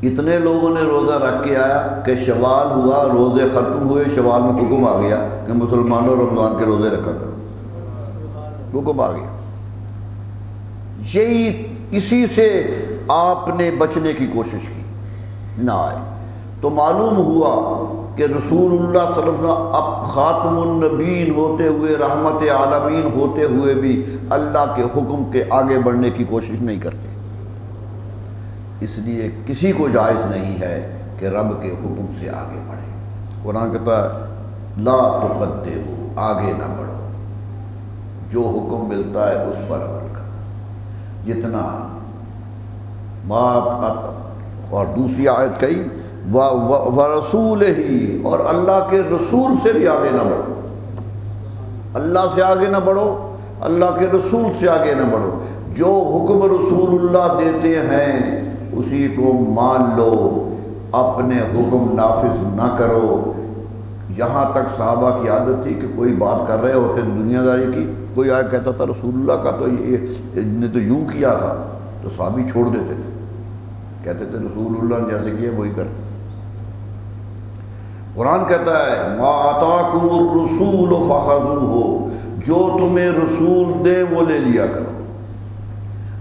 اتنے لوگوں نے روزہ رکھ کے آیا کہ شوال ہوا، روزے ختم ہوئے، شوال میں حکم آ گیا کہ مسلمانوں رمضان کے روزے رکھا کرو، حکم آ گیا. اسی سے آپ نے بچنے کی کوشش کی، نہ آئے. تو معلوم ہوا کہ رسول اللہ صلی اللہ علیہ وسلم اب خاتم النبیین ہوتے ہوئے، رحمت عالمین ہوتے ہوئے بھی اللہ کے حکم کے آگے بڑھنے کی کوشش نہیں کرتے. اس لیے کسی کو جائز نہیں ہے کہ رب کے حکم سے آگے بڑھے. قرآن کہتا ہے لا تقدموا، آگے نہ بڑھو، جو حکم ملتا ہے اس پر عمل کرو جتنا اور دوسری آیت کہی وَرَسُولِهِ، اور اللہ کے رسول سے بھی آگے نہ بڑھو. اللہ سے آگے نہ بڑھو، اللہ کے رسول سے آگے نہ بڑھو. جو حکم رسول اللہ دیتے ہیں اسی کو مان لو، اپنے حکم نافذ نہ کرو. یہاں تک صحابہ کی عادت تھی کہ کوئی بات کر رہے ہوتے دنیا داری کی، کوئی آیا کہتا تھا رسول اللہ کا تو یہ نے تو یوں کیا تھا، تو صحابی چھوڑ دیتے تھے، کہتے تھے رسول اللہ نے جیسے کیا وہی کرتے. قرآن کہتا ہے ما آتاکم الرسول فخذوہ، جو تمہیں رسول دے وہ لے لیا کرو.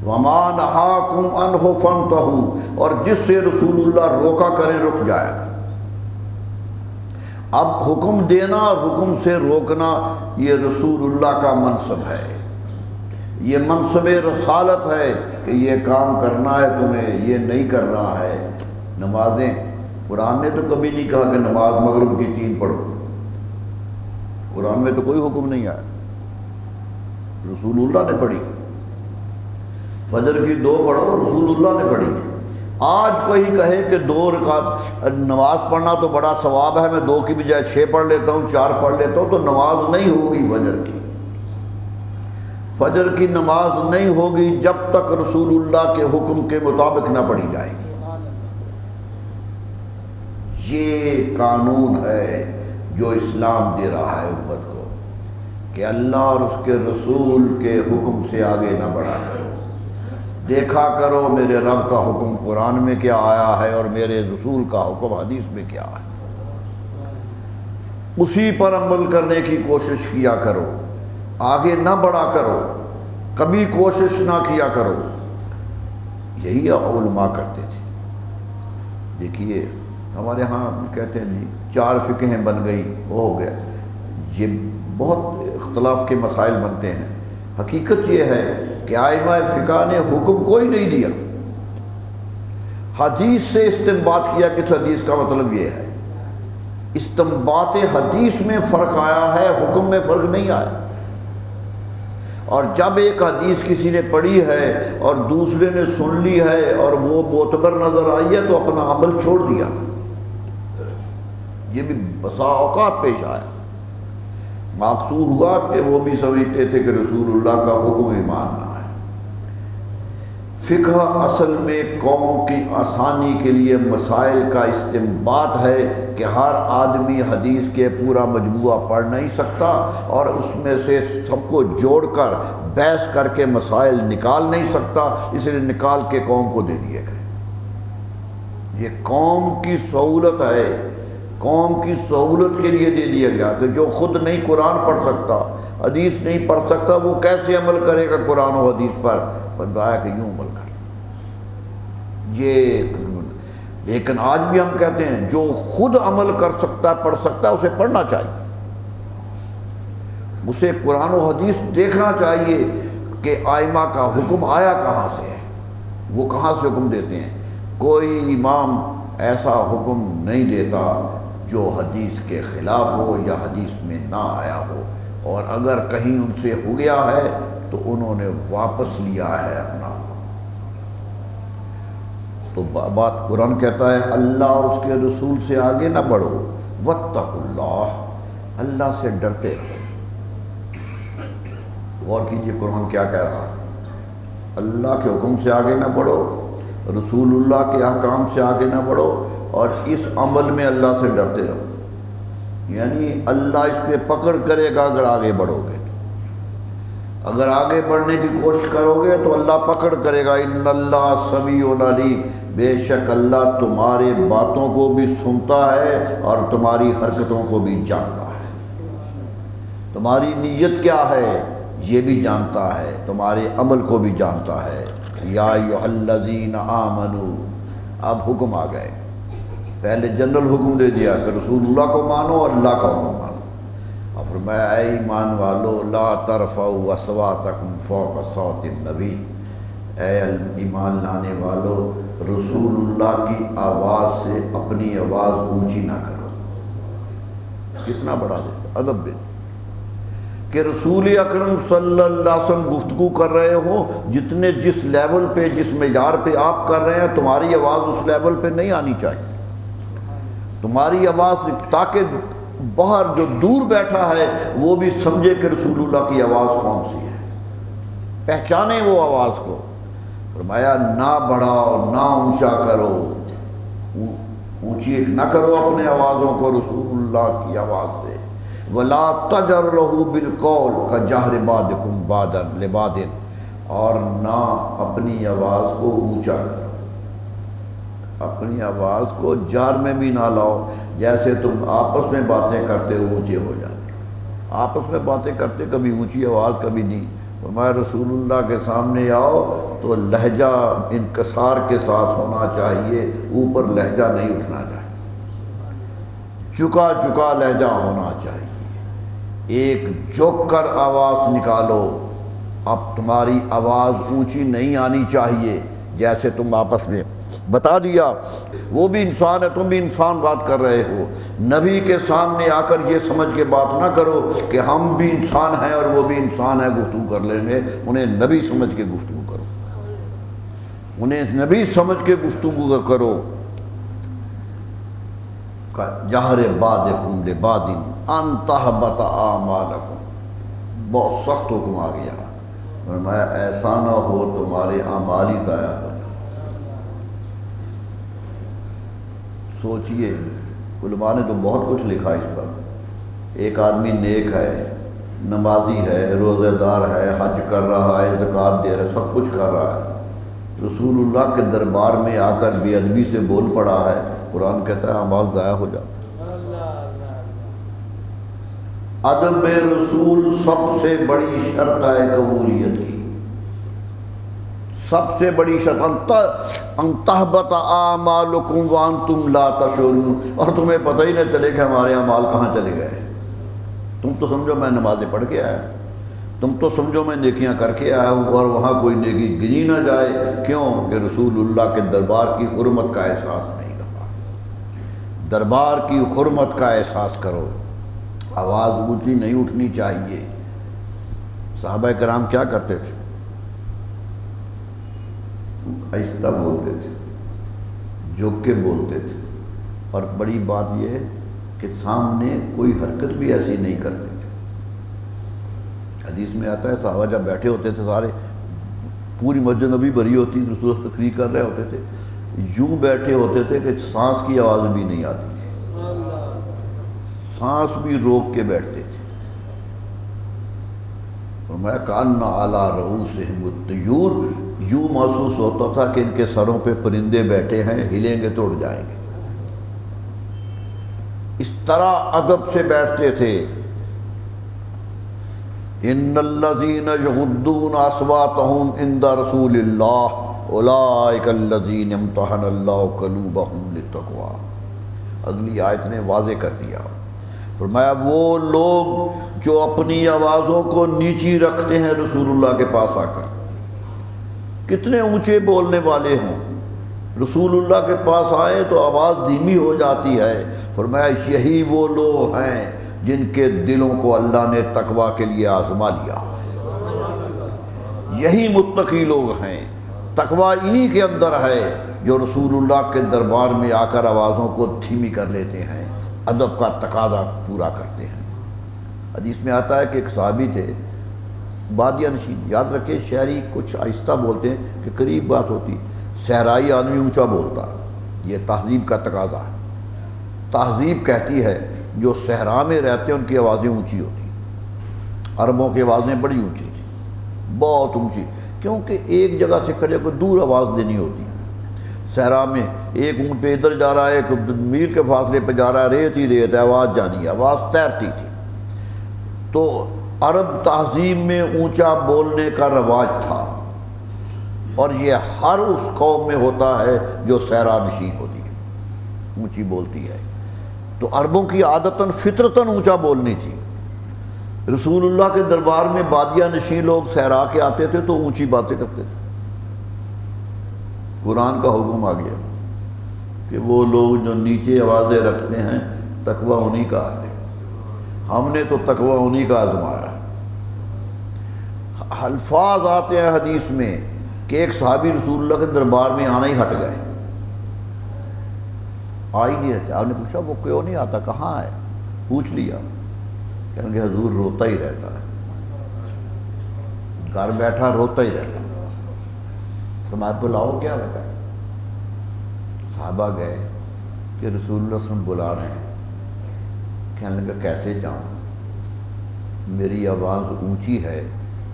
وما نہاکم عنہ فانتہوا، اور جس سے رسول اللہ روکا کرے رک جایا کرو. اب حکم دینا اور حکم سے روکنا یہ رسول اللہ کا منصب ہے، یہ منصب رسالت ہے کہ یہ کام کرنا ہے تمہیں، یہ نہیں کرنا ہے۔ نمازیں قرآن نے تو کبھی نہیں کہا کہ نماز مغرب کی 3 پڑھو، قرآن میں تو کوئی حکم نہیں آیا، رسول اللہ نے پڑھی۔ فجر کی 2 پڑھو، رسول اللہ نے پڑھی۔ آج کوئی کہے کہ 2 رکعت نماز پڑھنا تو بڑا ثواب ہے، میں 2 کی بجائے 6 پڑھ لیتا ہوں، 4 پڑھ لیتا ہوں، تو نماز نہیں ہوگی فجر کی۔ فجر کی نماز نہیں ہوگی جب تک رسول اللہ کے حکم کے مطابق نہ پڑھی جائے گی۔ یہ قانون ہے جو اسلام دے رہا ہے امت کو کہ اللہ اور اس کے رسول کے حکم سے آگے نہ بڑھا کرو، دیکھا کرو میرے رب کا حکم قرآن میں کیا آیا ہے اور میرے رسول کا حکم حدیث میں کیا ہے، اسی پر عمل کرنے کی کوشش کیا کرو، آگے نہ بڑھا کرو، کبھی کوشش نہ کیا کرو۔ یہی علماء کرتے تھے۔ دیکھیے ہمارے ہاں کہتے ہیں جی 4 فقہیں بن گئی، وہ ہو گیا، یہ بہت اختلاف کے مسائل بنتے ہیں۔ حقیقت یہ ہے کہ ائمہ فقہ نے حکم کوئی نہیں دیا، حدیث سے استنباط کیا کہ اس حدیث کا مطلب یہ ہے، استنباط حدیث میں فرق آیا ہے، حکم میں فرق نہیں آیا۔ اور جب ایک حدیث کسی نے پڑھی ہے اور دوسرے نے سن لی ہے اور وہ معتبر نظر آئی ہے تو اپنا عمل چھوڑ دیا، یہ بھی بسا اوقات پیش آیا۔ مقصود ہوا کہ وہ بھی سمجھتے تھے کہ رسول اللہ کا حکم ہی ماننا ہے۔ فقہ اصل میں قوم کی آسانی کے لیے مسائل کا استنباط ہے کہ ہر آدمی حدیث کے پورا مجموعہ پڑھ نہیں سکتا اور اس میں سے سب کو جوڑ کر بحث کر کے مسائل نکال نہیں سکتا، اس لیے نکال کے قوم کو دے دیا گئے۔ یہ قوم کی سہولت ہے، قوم کی سہولت کے لیے دے دیا گیا کہ جو خود نہیں قرآن پڑھ سکتا، حدیث نہیں پڑھ سکتا، وہ کیسے عمل کرے گا قرآن و حدیث پر؟ بتایا کہ یوں عمل کر۔ یہ لیکن آج بھی ہم کہتے ہیں جو خود عمل کر سکتا ہے، پڑھ سکتا ہے، اسے پڑھنا چاہیے، اسے قرآن و حدیث دیکھنا چاہیے کہ ائمہ کا حکم آیا کہاں سے ہے، وہ کہاں سے حکم دیتے ہیں۔ کوئی امام ایسا حکم نہیں دیتا جو حدیث کے خلاف ہو یا حدیث میں نہ آیا ہو، اور اگر کہیں ان سے ہو گیا ہے تو انہوں نے واپس لیا ہے اپنا۔ تو بات قرآن کہتا ہے اللہ اور اس کے رسول سے آگے نہ بڑھو، واتقوا اللہ، اللہ سے ڈرتے رہو۔ غور کیجئے قرآن کیا کہہ رہا ہے، اللہ کے حکم سے آگے نہ بڑھو، رسول اللہ کے احکام سے آگے نہ بڑھو، اور اس عمل میں اللہ سے ڈرتے رہو۔ یعنی اللہ اس پہ پکڑ کرے گا اگر آگے بڑھو گے، اگر آگے بڑھنے کی کوشش کرو گے تو اللہ پکڑ کرے گا۔ ان اللہ سمیع علیم، بے شک اللہ تمہارے باتوں کو بھی سنتا ہے اور تمہاری حرکتوں کو بھی جانتا ہے، تمہاری نیت کیا ہے یہ بھی جانتا ہے، تمہارے عمل کو بھی جانتا ہے۔ یا ایھا الذین آمنوا، اب حکم آ گئے، پہلے جنرل حکم دے دیا کہ رسول اللہ کو مانو اور اللہ کا حکم مانو، اور فرمایا اے ایمان والو لا ترفعوا اصواتکم فوق صوت النبی، اے ایمان لانے والو رسول اللہ کی آواز سے اپنی آواز اونچی نہ کرو۔ کتنا بڑا ادب دے کہ رسول اکرم صلی اللہ علیہ وسلم گفتگو کر رہے ہوں، جتنے جس لیول پہ جس معیار پہ آپ کر رہے ہیں تمہاری آواز اس لیول پہ نہیں آنی چاہیے، تمہاری آواز تاکہ باہر جو دور بیٹھا ہے وہ بھی سمجھے کہ رسول اللہ کی آواز کون سی ہے، پہچانے وہ آواز کو۔ فرمایا نہ بڑھاؤ، نہ اونچا کرو، اونچی نہ کرو اپنے آوازوں کو رسول اللہ کی آواز سے۔ ولا تجر له بالقول كجهر بعضكم بعضا لبعض، اور نہ اپنی آواز کو اونچا کرو، اپنی آواز کو جار میں بھی نہ لاؤ، جیسے تم آپس میں باتیں کرتے ہو اونچے ہو جاتے ہو، آپس میں باتیں کرتے کبھی اونچی آواز کبھی نہیں۔ فرمایا رسول اللہ کے سامنے آؤ تو لہجہ انکسار کے ساتھ ہونا چاہیے، اوپر لہجہ نہیں اٹھنا چاہیے۔ جھکا جھکا لہجہ ہونا چاہیے، ایک جھک کر آواز نکالو۔ اب تمہاری آواز اونچی نہیں آنی چاہیے، جیسے تم آپس میں بتا دیا وہ بھی انسان ہے، تم بھی انسان بات کر رہے ہو، نبی کے سامنے آ کر یہ سمجھ کے بات نہ کرو کہ ہم بھی انسان ہیں اور وہ بھی انسان ہے، گفتگو کر لیں گے۔ انہیں نبی سمجھ کے گفتگو کرو، انہیں نبی سمجھ کے گفتگو کرو۔ جہر بعضکم لبعض ان تحبط اعمالکم، بہت سخت حکم آ گیا، فرمایا ایسا نہ ہو تمہارے اعمال ہی ضائع ہو۔ سوچئے، علماء نے تو بہت کچھ لکھا اس پر۔ ایک آدمی نیک ہے، نمازی ہے، روزہ دار ہے، حج کر رہا ہے، زکوٰۃ دے رہا ہے، سب کچھ کر رہا ہے، رسول اللہ کے دربار میں آ کر بے ادبی سے بول پڑا ہے، قرآن کہتا ہے اعمال ضائع ہو جاتے۔ ادب رسول سب سے بڑی شرط ہے قبولیت کی، سب سے بڑی شرط ان تحبط اعمالکم وانتم لا تشعرون، اور تمہیں پتہ ہی نہ چلے کہ ہمارے اعمال کہاں چلے گئے۔ تم تو سمجھو میں نمازیں پڑھ کے آیا، تم تو سمجھو میں نیکیاں کر کے آیا ہوں، اور وہاں کوئی نیکی گنی نہ جائے، کیوں کہ رسول اللہ کے دربار کی حرمت کا احساس نہیں رہا۔ دربار کی حرمت کا احساس کرو، آواز اونچی نہیں اٹھنی چاہیے۔ صحابہ کرام کیا کرتے تھے؟ آہستہ بولتے تھے، جھک کے بولتے تھے، اور بڑی بات یہ ہے کہ سامنے کوئی حرکت بھی ایسی نہیں کرتے تھے۔ حدیث میں آتا ہے صحابہ جب بیٹھے ہوتے تھے سارے، پوری مسجد نبی بھری ہوتی، رسول اللہ تقریر کر رہے ہوتے تھے، یوں بیٹھے ہوتے تھے کہ سانس کی آواز بھی نہیں آتی تھی، سانس بھی روک کے بیٹھتے تھے۔ فرمایا کأن علی رؤوسہم الطیور، یوں محسوس ہوتا تھا کہ ان کے سروں پہ پرندے بیٹھے ہیں، ہلیں گے تو اڑ جائیں گے، اس طرح ادب سے بیٹھتے تھے۔ ان الذین یغضون اصواتهم عند رسول اللہ اولئک الذین امتحن اللہ قلوبهم للتقوی۔ اگلی آیت نے واضح کر دیا، فرمایا وہ لوگ جو اپنی آوازوں کو نیچی رکھتے ہیں رسول اللہ کے پاس آ کر، کتنے اونچے بولنے والے ہوں، رسول اللہ کے پاس آئے تو آواز دھیمی ہو جاتی ہے۔ فرمایا یہی وہ لوگ ہیں جن کے دلوں کو اللہ نے تقویٰ کے لیے آزما لیا، یہی متقی لوگ ہیں، تقویٰ انہی کے اندر ہے جو رسول اللہ کے دربار میں آ کر آوازوں کو دھیمی کر لیتے ہیں، ادب کا تقاضا پورا کرتے ہیں۔ حدیث میں آتا ہے کہ ایک صحابی تھے بادیہ نشین، یاد رکھے شہری کچھ آہستہ بولتے ہیں کہ قریب بات ہوتی، صحرائی آدمی اونچا بولتا، یہ تہذیب کا تقاضا ہے۔ تہذیب کہتی ہے جو صحرا میں رہتے ہیں ان کی آوازیں اونچی ہوتی، عربوں کی آوازیں بڑی اونچی تھی، بہت اونچی، کیونکہ ایک جگہ سے کھڑے کو دور آواز دینی ہوتی۔ صحرا میں ایک اونٹ پہ ادھر جا رہا ہے، ایک میل کے فاصلے پہ جا رہا ہے، ریت ہی ریت ہے، آواز جانی ہے، آواز تیرتی تھی۔ تو عرب تہذیب میں اونچا بولنے کا رواج تھا، اور یہ ہر اس قوم میں ہوتا ہے جو صحرا نشین ہوتی ہے، اونچی بولتی ہے۔ تو عربوں کی عادتاً فطرتاً اونچا بولنی تھی۔ رسول اللہ کے دربار میں بادیہ نشین لوگ صحرا کے آتے تھے تو اونچی باتیں کرتے تھے۔ قرآن کا حکم آ گیا کہ وہ لوگ جو نیچے آوازیں رکھتے ہیں تقویٰ انہی کا ہے، ہم نے تو تقویٰ انہی کا آزمایا۔ الفاظ آتے ہیں حدیث میں کہ ایک صحابی رسول اللہ کے دربار میں آنا ہی ہٹ گئے، آ ہی نہیں رہتے۔ آپ نے پوچھا وہ کیوں نہیں آتا، کہاں ہے؟ پوچھ لیا، کہنے کہ حضور روتا ہی رہتا ہے، گھر بیٹھا روتا ہی رہتا ہے۔ فرمایا بلاؤ، کیا ہوتا ہے؟ صحابہ گئے کہ رسول اللہ صلی اللہ علیہ وسلم بلا رہے ہیں۔ کہنے لگا کیسے جاؤں، میری آواز اونچی ہے،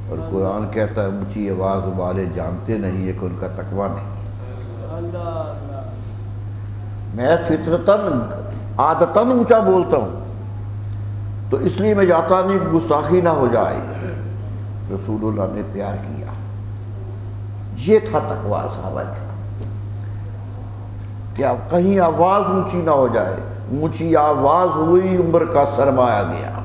اور قرآن کہتا ہے اونچی آواز والے جانتے نہیں ہے کہ ان کا تقویٰ نہیں۔ میں فطرتاً عادتاً اونچا بولتا ہوں، تو اس لیے میں جاتا نہیں کہ گستاخی نہ ہو جائے۔ رسول اللہ نے پیار کیا، یہ تھا تقویٰ صحابہ کا، کہ اب کہیں آواز اونچی نہ ہو جائے۔ اونچی آواز ہوئی، عمر کا سرمایہ گیا،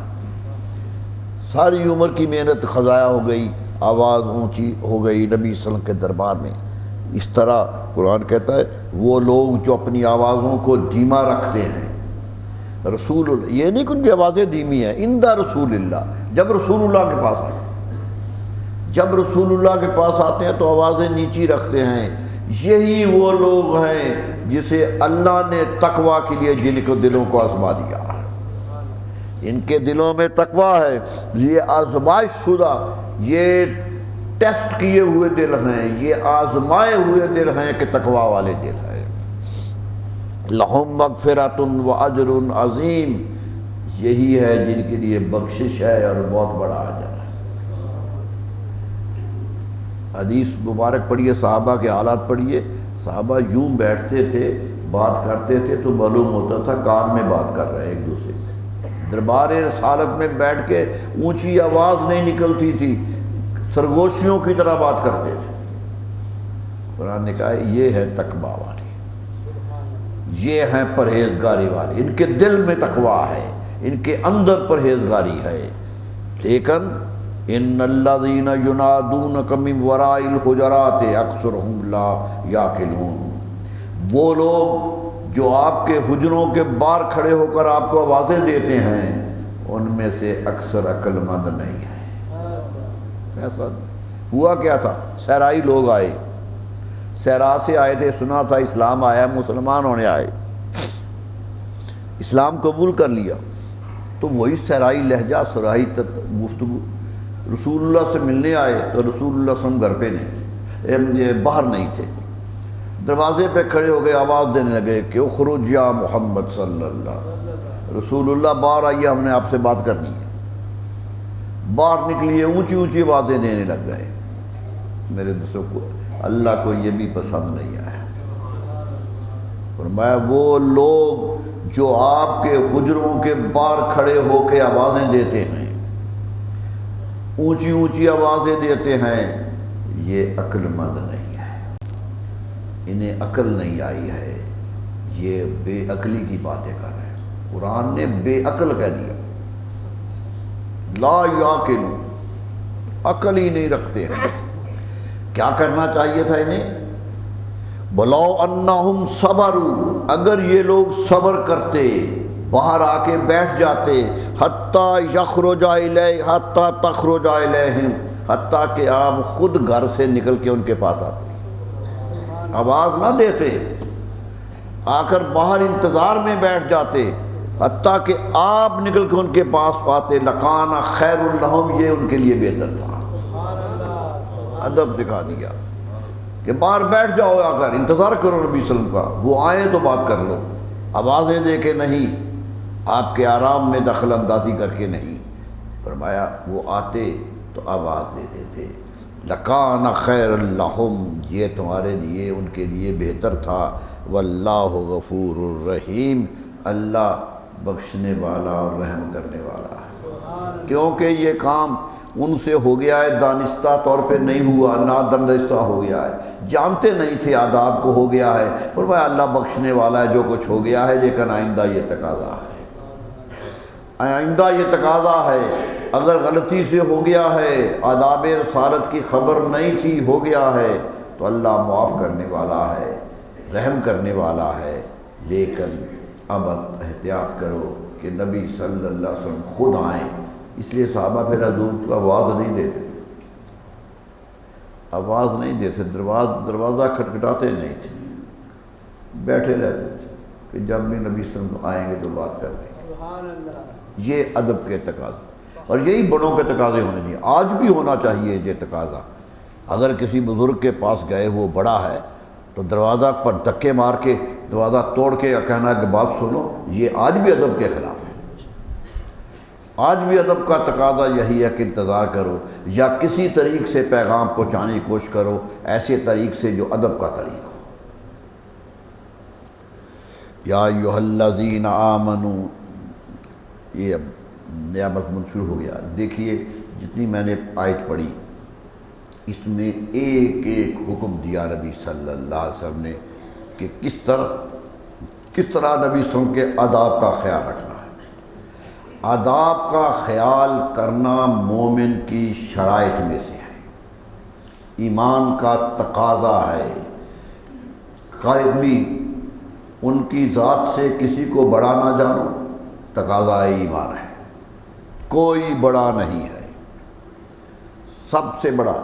ساری عمر کی محنت خضائع ہو گئی، آواز اونچی ہو گئی نبی صلی اللہ علیہ وسلم کے دربار میں۔ اس طرح قرآن کہتا ہے وہ لوگ جو اپنی آوازوں کو دھیما رکھتے ہیں، رسول اللہ، یہ نہیں کہ ان کی آوازیں دھیمی ہیں، عندہ رسول اللہ، جب رسول اللہ کے پاس آتے ہیں، جب رسول اللہ کے پاس آتے ہیں تو آوازیں نیچی رکھتے ہیں۔ یہی وہ لوگ ہیں جسے اللہ نے تقوی کے لیے جن کو دلوں کو آزما دیا، ان کے دلوں میں تقوی ہے، یہ آزمائش شدہ، یہ ٹیسٹ کیے ہوئے دل ہیں، یہ آزمائے ہوئے دل ہیں کہ تقوی والے دل ہیں۔ لہم مغفرۃ و اجر عظیم، یہی ہے جن کے لیے بخشش ہے اور بہت بڑا اجر ہے۔ حدیث مبارک پڑھیے، صحابہ کے حالات پڑھیے، صحابہ یوں بیٹھتے تھے، بات کرتے تھے تو معلوم ہوتا تھا کان میں بات کر رہے ہیں ایک دوسرے سے۔ دربار رسالت میں بیٹھ کے اونچی آواز نہیں نکلتی تھی، سرگوشیوں کی طرح بات کرتے تھے۔ قرآن نے کہا یہ ہے تقوی والے، یہ ہیں پرہیزگاری والے، ان کے دل میں تقوی ہے، ان کے اندر پرہیزگاری ہے۔ لیکن ان الذین ینادونک من وراء الحجرات اکثرهم لا یعقلون، وہ لوگ جو آپ کے حجروں کے باہر کھڑے ہو کر آپ کو آوازیں دیتے ہیں، ان میں سے اکثر عقل مند نہیں ہے۔ ایسا ہوا کیا تھا، صحرائی لوگ آئے، صحرا سے آئے تھے، سنا تھا اسلام آیا، مسلمان ہونے آئے، اسلام قبول کر لیا، تو وہی صحرائی لہجہ، صحرائی گفتگو، رسول اللہ سے ملنے آئے تو رسول اللہ صلی اللہ علیہ وسلم گھر پہ نہیں تھے، باہر نہیں تھے، دروازے پہ کھڑے ہو گئے، آواز دینے لگے کہ اخرج یا محمد صلی اللہ، رسول اللہ باہر آئیے، ہم نے آپ سے بات کرنی ہے۔ باہر نکلیے، اونچی اونچی باتیں دینے لگ گئے۔ میرے دوستوں کو اللہ کو یہ بھی پسند نہیں آیا۔ فرمایا وہ لوگ جو آپ کے حجروں کے باہر کھڑے ہو کے آوازیں دیتے ہیں، اونچی اونچی آوازیں دیتے ہیں، یہ عقل مند نہیں ہے، انہیں عقل نہیں آئی ہے، یہ بے عقلی کی باتیں کر رہے ہیں۔ قرآن نے بے عقل کہہ دیا، لا یعقلون، عقل ہی نہیں رکھتے ہیں۔ کیا کرنا چاہیے تھا انہیں؟ بلو انہم صبروا، اگر یہ لوگ صبر کرتے، باہر آ کے بیٹھ جاتے، حتیٰ یخرج الیہ، حتیٰ تخرج الیہم، حتیٰ کہ آپ خود گھر سے نکل کے ان کے پاس آتے، آواز نہ دیتے، آ کر باہر انتظار میں بیٹھ جاتے، حتیٰ کہ آپ نکل کے ان کے پاس آتے، لکان خیر لہم، یہ ان کے لیے بہتر تھا۔ ادب سکھا دیا کہ باہر بیٹھ جاؤ، آ کر انتظار کرو نبی صلی اللہ علیہ وسلم کا، وہ آئے تو بات کر لو، آوازیں دے کے نہیں، آپ کے آرام میں دخل اندازی کر کے نہیں۔ فرمایا وہ آتے تو آواز دیتے تھے، لکان خیر لہم، یہ تمہارے لیے، ان کے لیے بہتر تھا، واللہ غفور الرحیم، اللہ بخشنے والا اور رحم کرنے والا ہے۔ کیونکہ یہ کام ان سے ہو گیا ہے، دانستہ طور پہ نہیں ہوا، نادانستہ ہو گیا ہے، جانتے نہیں تھے آداب کو، ہو گیا ہے۔ فرمایا اللہ بخشنے والا ہے، جو کچھ ہو گیا ہے، لیکن آئندہ یہ تقاضا ہے، آئندہ یہ تقاضا ہے، اگر غلطی سے ہو گیا ہے، آداب رسالت کی خبر نہیں تھی، ہو گیا ہے، تو اللہ معاف کرنے والا ہے، رحم کرنے والا ہے، لیکن اب احتیاط کرو کہ نبی صلی اللہ علیہ وسلم خود آئیں۔ اس لیے صحابہ پھر حضور کو آواز نہیں دیتے تھے، آواز نہیں دیتے، دروازہ کھٹکھٹاتے نہیں تھے، بیٹھے رہتے تھے کہ جب بھی نبی صلی اللہ علیہ وسلم آئیں گے تو بات کر لیں گے۔ یہ ادب کے تقاضے، اور یہی بڑوں کے تقاضے ہونے چاہیے، آج بھی ہونا چاہیے یہ تقاضا۔ اگر کسی بزرگ کے پاس گئے، وہ بڑا ہے، تو دروازہ پر دھکے مار کے، دروازہ توڑ کے کہنا کہ بات سنو، یہ آج بھی ادب کے خلاف ہے۔ آج بھی ادب کا تقاضا یہی ہے کہ انتظار کرو، یا کسی طریق سے پیغام پہنچانے کی کوشش کرو، ایسے طریق سے جو ادب کا طریق ہو۔ یا ایھا الذین آمنوا، یہ اب نیا مضمون شروع ہو گیا۔ دیکھیے جتنی میں نے آیت پڑھی، اس میں ایک ایک حکم دیا نبی صلی اللہ علیہ وسلم نے کہ کس طرح نبی صلی اللہ علیہ وسلم کے آداب کا خیال رکھنا ہے۔ آداب کا خیال کرنا مومن کی شرائط میں سے ہے، ایمان کا تقاضا ہے۔ کبھی ان کی ذات سے کسی کو بڑا نہ جانو، تقاضا ایمان ہے۔ کوئی بڑا نہیں ہے، سب سے بڑا۔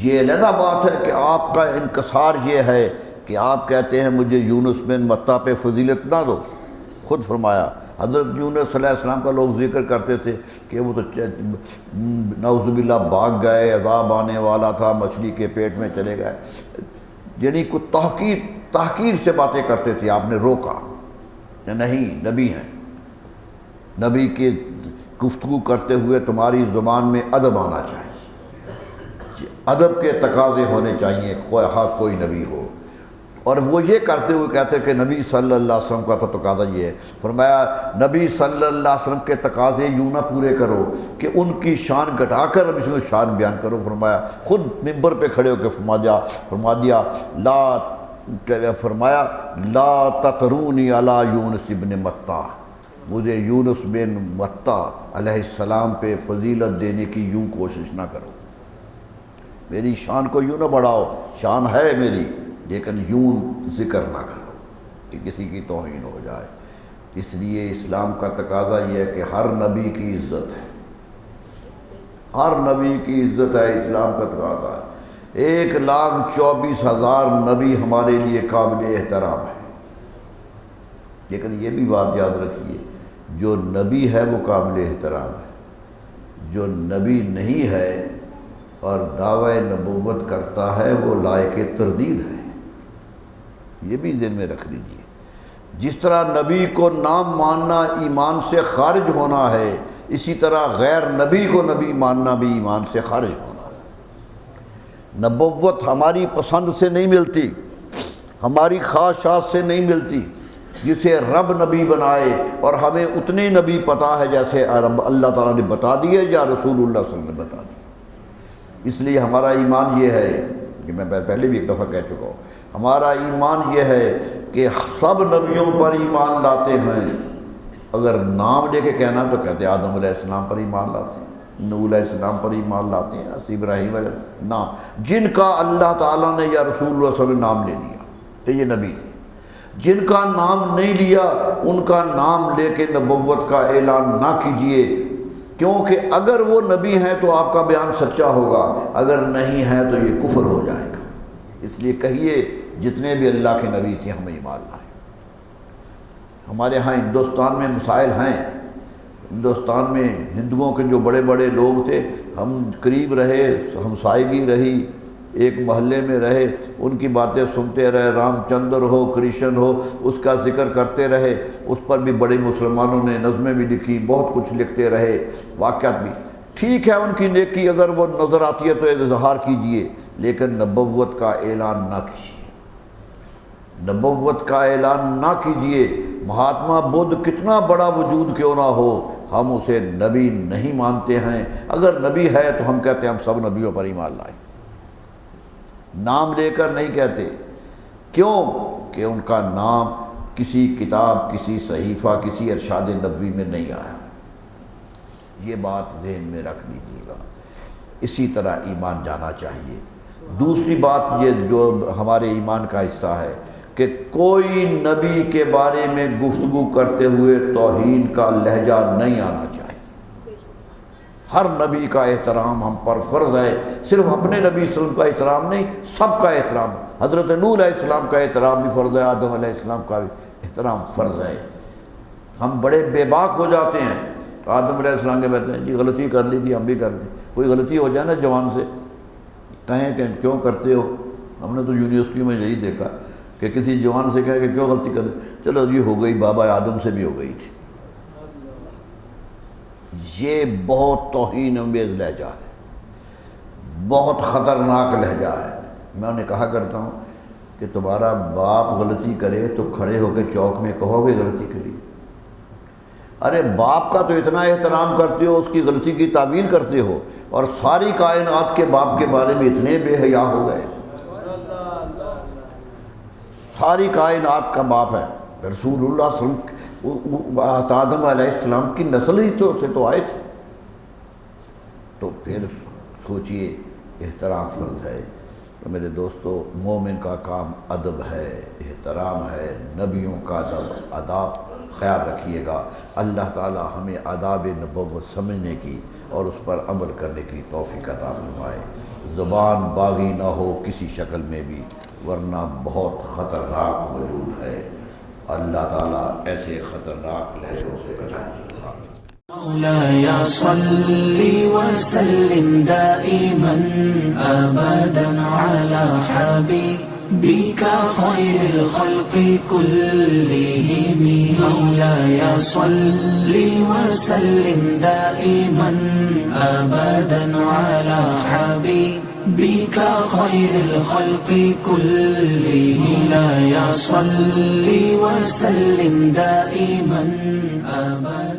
یہ علیحدہ بات ہے کہ آپ کا انکسار یہ ہے کہ آپ کہتے ہیں مجھے یونس بن متیٰ پہ فضیلت نہ دو۔ خود فرمایا حضرت یونس صلی اللہ علیہ وسلم کا لوگ ذکر کرتے تھے کہ وہ تو نعوذ باللہ بھاگ گئے، عذاب آنے والا تھا، مچھلی کے پیٹ میں چلے گئے، یعنی کچھ تحقیر سے باتیں کرتے تھے۔ آپ نے روکا کہ نہیں، نبی ہیں، نبی کی گفتگو کرتے ہوئے تمہاری زبان میں ادب آنا چاہیے، ادب کے تقاضے ہونے چاہیے، کوئی نبی ہو۔ اور وہ یہ کرتے ہوئے کہتے کہ نبی صلی اللہ علیہ وسلم کا تو تقاضا یہ ہے۔ فرمایا نبی صلی اللہ علیہ وسلم کے تقاضے یوں نہ پورے کرو کہ ان کی شان گھٹا کر اب اس میں شان بیان کرو۔ فرمایا خود ممبر پہ کھڑے ہو کے فرمایا لا تطرونی علی یونس بن متیٰ، مجھے یونس بن متیٰ علیہ السلام پہ فضیلت دینے کی یوں کوشش نہ کرو، میری شان کو یوں نہ بڑھاؤ، شان ہے میری لیکن یوں ذکر نہ کرو کہ کسی کی توہین ہو جائے۔ اس لیے اسلام کا تقاضا یہ ہے کہ ہر نبی کی عزت ہے، ہر نبی کی عزت ہے، اسلام کا تقاضا ہے۔ 1,24,000 نبی ہمارے لیے قابل احترام ہے، لیکن یہ بھی بات یاد رکھیے جو نبی ہے وہ قابل احترام ہے، جو نبی نہیں ہے اور دعوی نبوت کرتا ہے وہ لائق تردید ہے۔ یہ بھی ذہن میں رکھ لیجیے۔ جس طرح نبی کو نام ماننا ایمان سے خارج ہونا ہے، اسی طرح غیر نبی کو نبی ماننا بھی ایمان سے خارج ہونا ہے۔ نبوت ہماری پسند سے نہیں ملتی، ہماری خواہشات سے نہیں ملتی۔ جسے رب نبی بنائے اور ہمیں اتنے نبی پتہ ہے جیسے اللہ تعالیٰ نے بتا دیے یا رسول اللہ صلی اللہ علیہ وسلم نے بتا دی۔ اس لیے ہمارا ایمان یہ ہے کہ میں پہلے بھی ایک دفعہ کہہ چکا ہوں، ہمارا ایمان یہ ہے کہ سب نبیوں پر ایمان لاتے ہیں۔ اگر نام لے کے کہنا تو کہتے ہیں آدم علیہ السلام پر ایمان لاتے ہیں، نوح علیہ السلام پر ایمان لاتے ہیں، ابراہیم علیہ السلام، جن کا اللہ تعالیٰ نے یا رسول اللہ صلی اللہ علیہ وسلم نے نام لے لیا تو یہ نبی تھے۔ جن کا نام نہیں لیا ان کا نام لے کے نبوت کا اعلان نہ کیجیے، کیونکہ اگر وہ نبی ہیں تو آپ کا بیان سچا ہوگا، اگر نہیں ہے تو یہ کفر ہو جائے گا۔ اس لیے کہیے جتنے بھی اللہ کے نبی تھے ہمیں ایمان لائیں۔ ہمارے ہاں ہندوستان میں مسائل ہیں، ہندوستان میں ہندوؤں کے جو بڑے بڑے لوگ تھے، ہم قریب رہے، ہمسائیگی رہی، ایک محلے میں رہے، ان کی باتیں سنتے رہے، رام چندر ہو، کرشن ہو، اس کا ذکر کرتے رہے، اس پر بھی بڑے مسلمانوں نے نظمیں بھی لکھی، بہت کچھ لکھتے رہے، واقعات بھی۔ ٹھیک ہے، ان کی نیکی اگر وہ نظر آتی ہے تو اظہار کیجئے، لیکن نبوت کا اعلان نہ کیجیے، نبوت کا اعلان نہ کیجیے۔ مہاتما بدھ کتنا بڑا وجود کیوں نہ ہو، ہم اسے نبی نہیں مانتے ہیں۔ اگر نبی ہے تو ہم کہتے ہیں ہم سب نبیوں پر ایمان لائیں، نام لے کر نہیں کہتے۔ کیوں کہ ان کا نام کسی کتاب، کسی صحیفہ، کسی ارشاد نبوی میں نہیں آیا۔ یہ بات ذہن میں رکھ لیجیے گا۔ اسی طرح ایمان جانا چاہیے۔ دوسری بات یہ جو ہمارے ایمان کا حصہ ہے کہ کوئی نبی کے بارے میں گفتگو کرتے ہوئے توہین کا لہجہ نہیں آنا چاہیے۔ ہر نبی کا احترام ہم پر فرض ہے، صرف اپنے نبی صلی اللہ علیہ وسلم کا احترام نہیں، سب کا احترام۔ حضرت نوح علیہ السلام کا احترام بھی فرض ہے، آدم علیہ السلام کا بھی احترام فرض ہے۔ ہم بڑے بے باک ہو جاتے ہیں تو آدم علیہ السلام کے کہتے ہیں جی غلطی کر لی تھی، ہم بھی کر لیں۔ کوئی غلطی ہو جائے نا جوان سے، کہیں کہ کیوں کرتے ہو؟ ہم نے تو یونیورسٹی میں یہی دیکھا کہ کسی جوان سے کہے کہ کیوں غلطی کر لی، چلو یہ ہو گئی، بابا آدم سے بھی ہو گئی تھی۔ یہ بہت توہین انگیز لہجہ ہے، بہت خطرناک لہجہ ہے۔ میں انہیں کہا کرتا ہوں کہ تمہارا باپ غلطی کرے تو کھڑے ہو کے چوک میں کہو گے غلطی کری؟ ارے باپ کا تو اتنا احترام کرتے ہو، اس کی غلطی کی تعویل کرتے ہو، اور ساری کائنات کے باپ کے بارے میں اتنے بے حیا ہو گئے۔ ساری کائنات کا باپ ہے، رسول اللہ صلی اللہ علیہ وسلم آدم علیہ السلام کی نسل ہی سے تو آئے تھے. تو پھر سوچئے احترام فرض ہے. تو میرے دوستو مومن کا کام ادب ہے، احترام ہے، نبیوں کا ادب آداب خیال رکھیے گا. اللہ تعالی ہمیں آداب نبوت سمجھنے کی اور اس پر عمل کرنے کی توفیق عطا فرمائے. زبان باغی نہ ہو کسی شکل میں بھی، ورنہ بہت خطرناک موجود ہے. اللہ تعالیٰ ایسے خطرناک لہجوں سے بچائے. مولاي صل وسلم دائما أبدا على حبيبك خير الخلق كلهم. مولاي صل وسلم دائما أبدا على حبيبك خير الخلق كلهم. مولاي صل وسلم دائما أبدا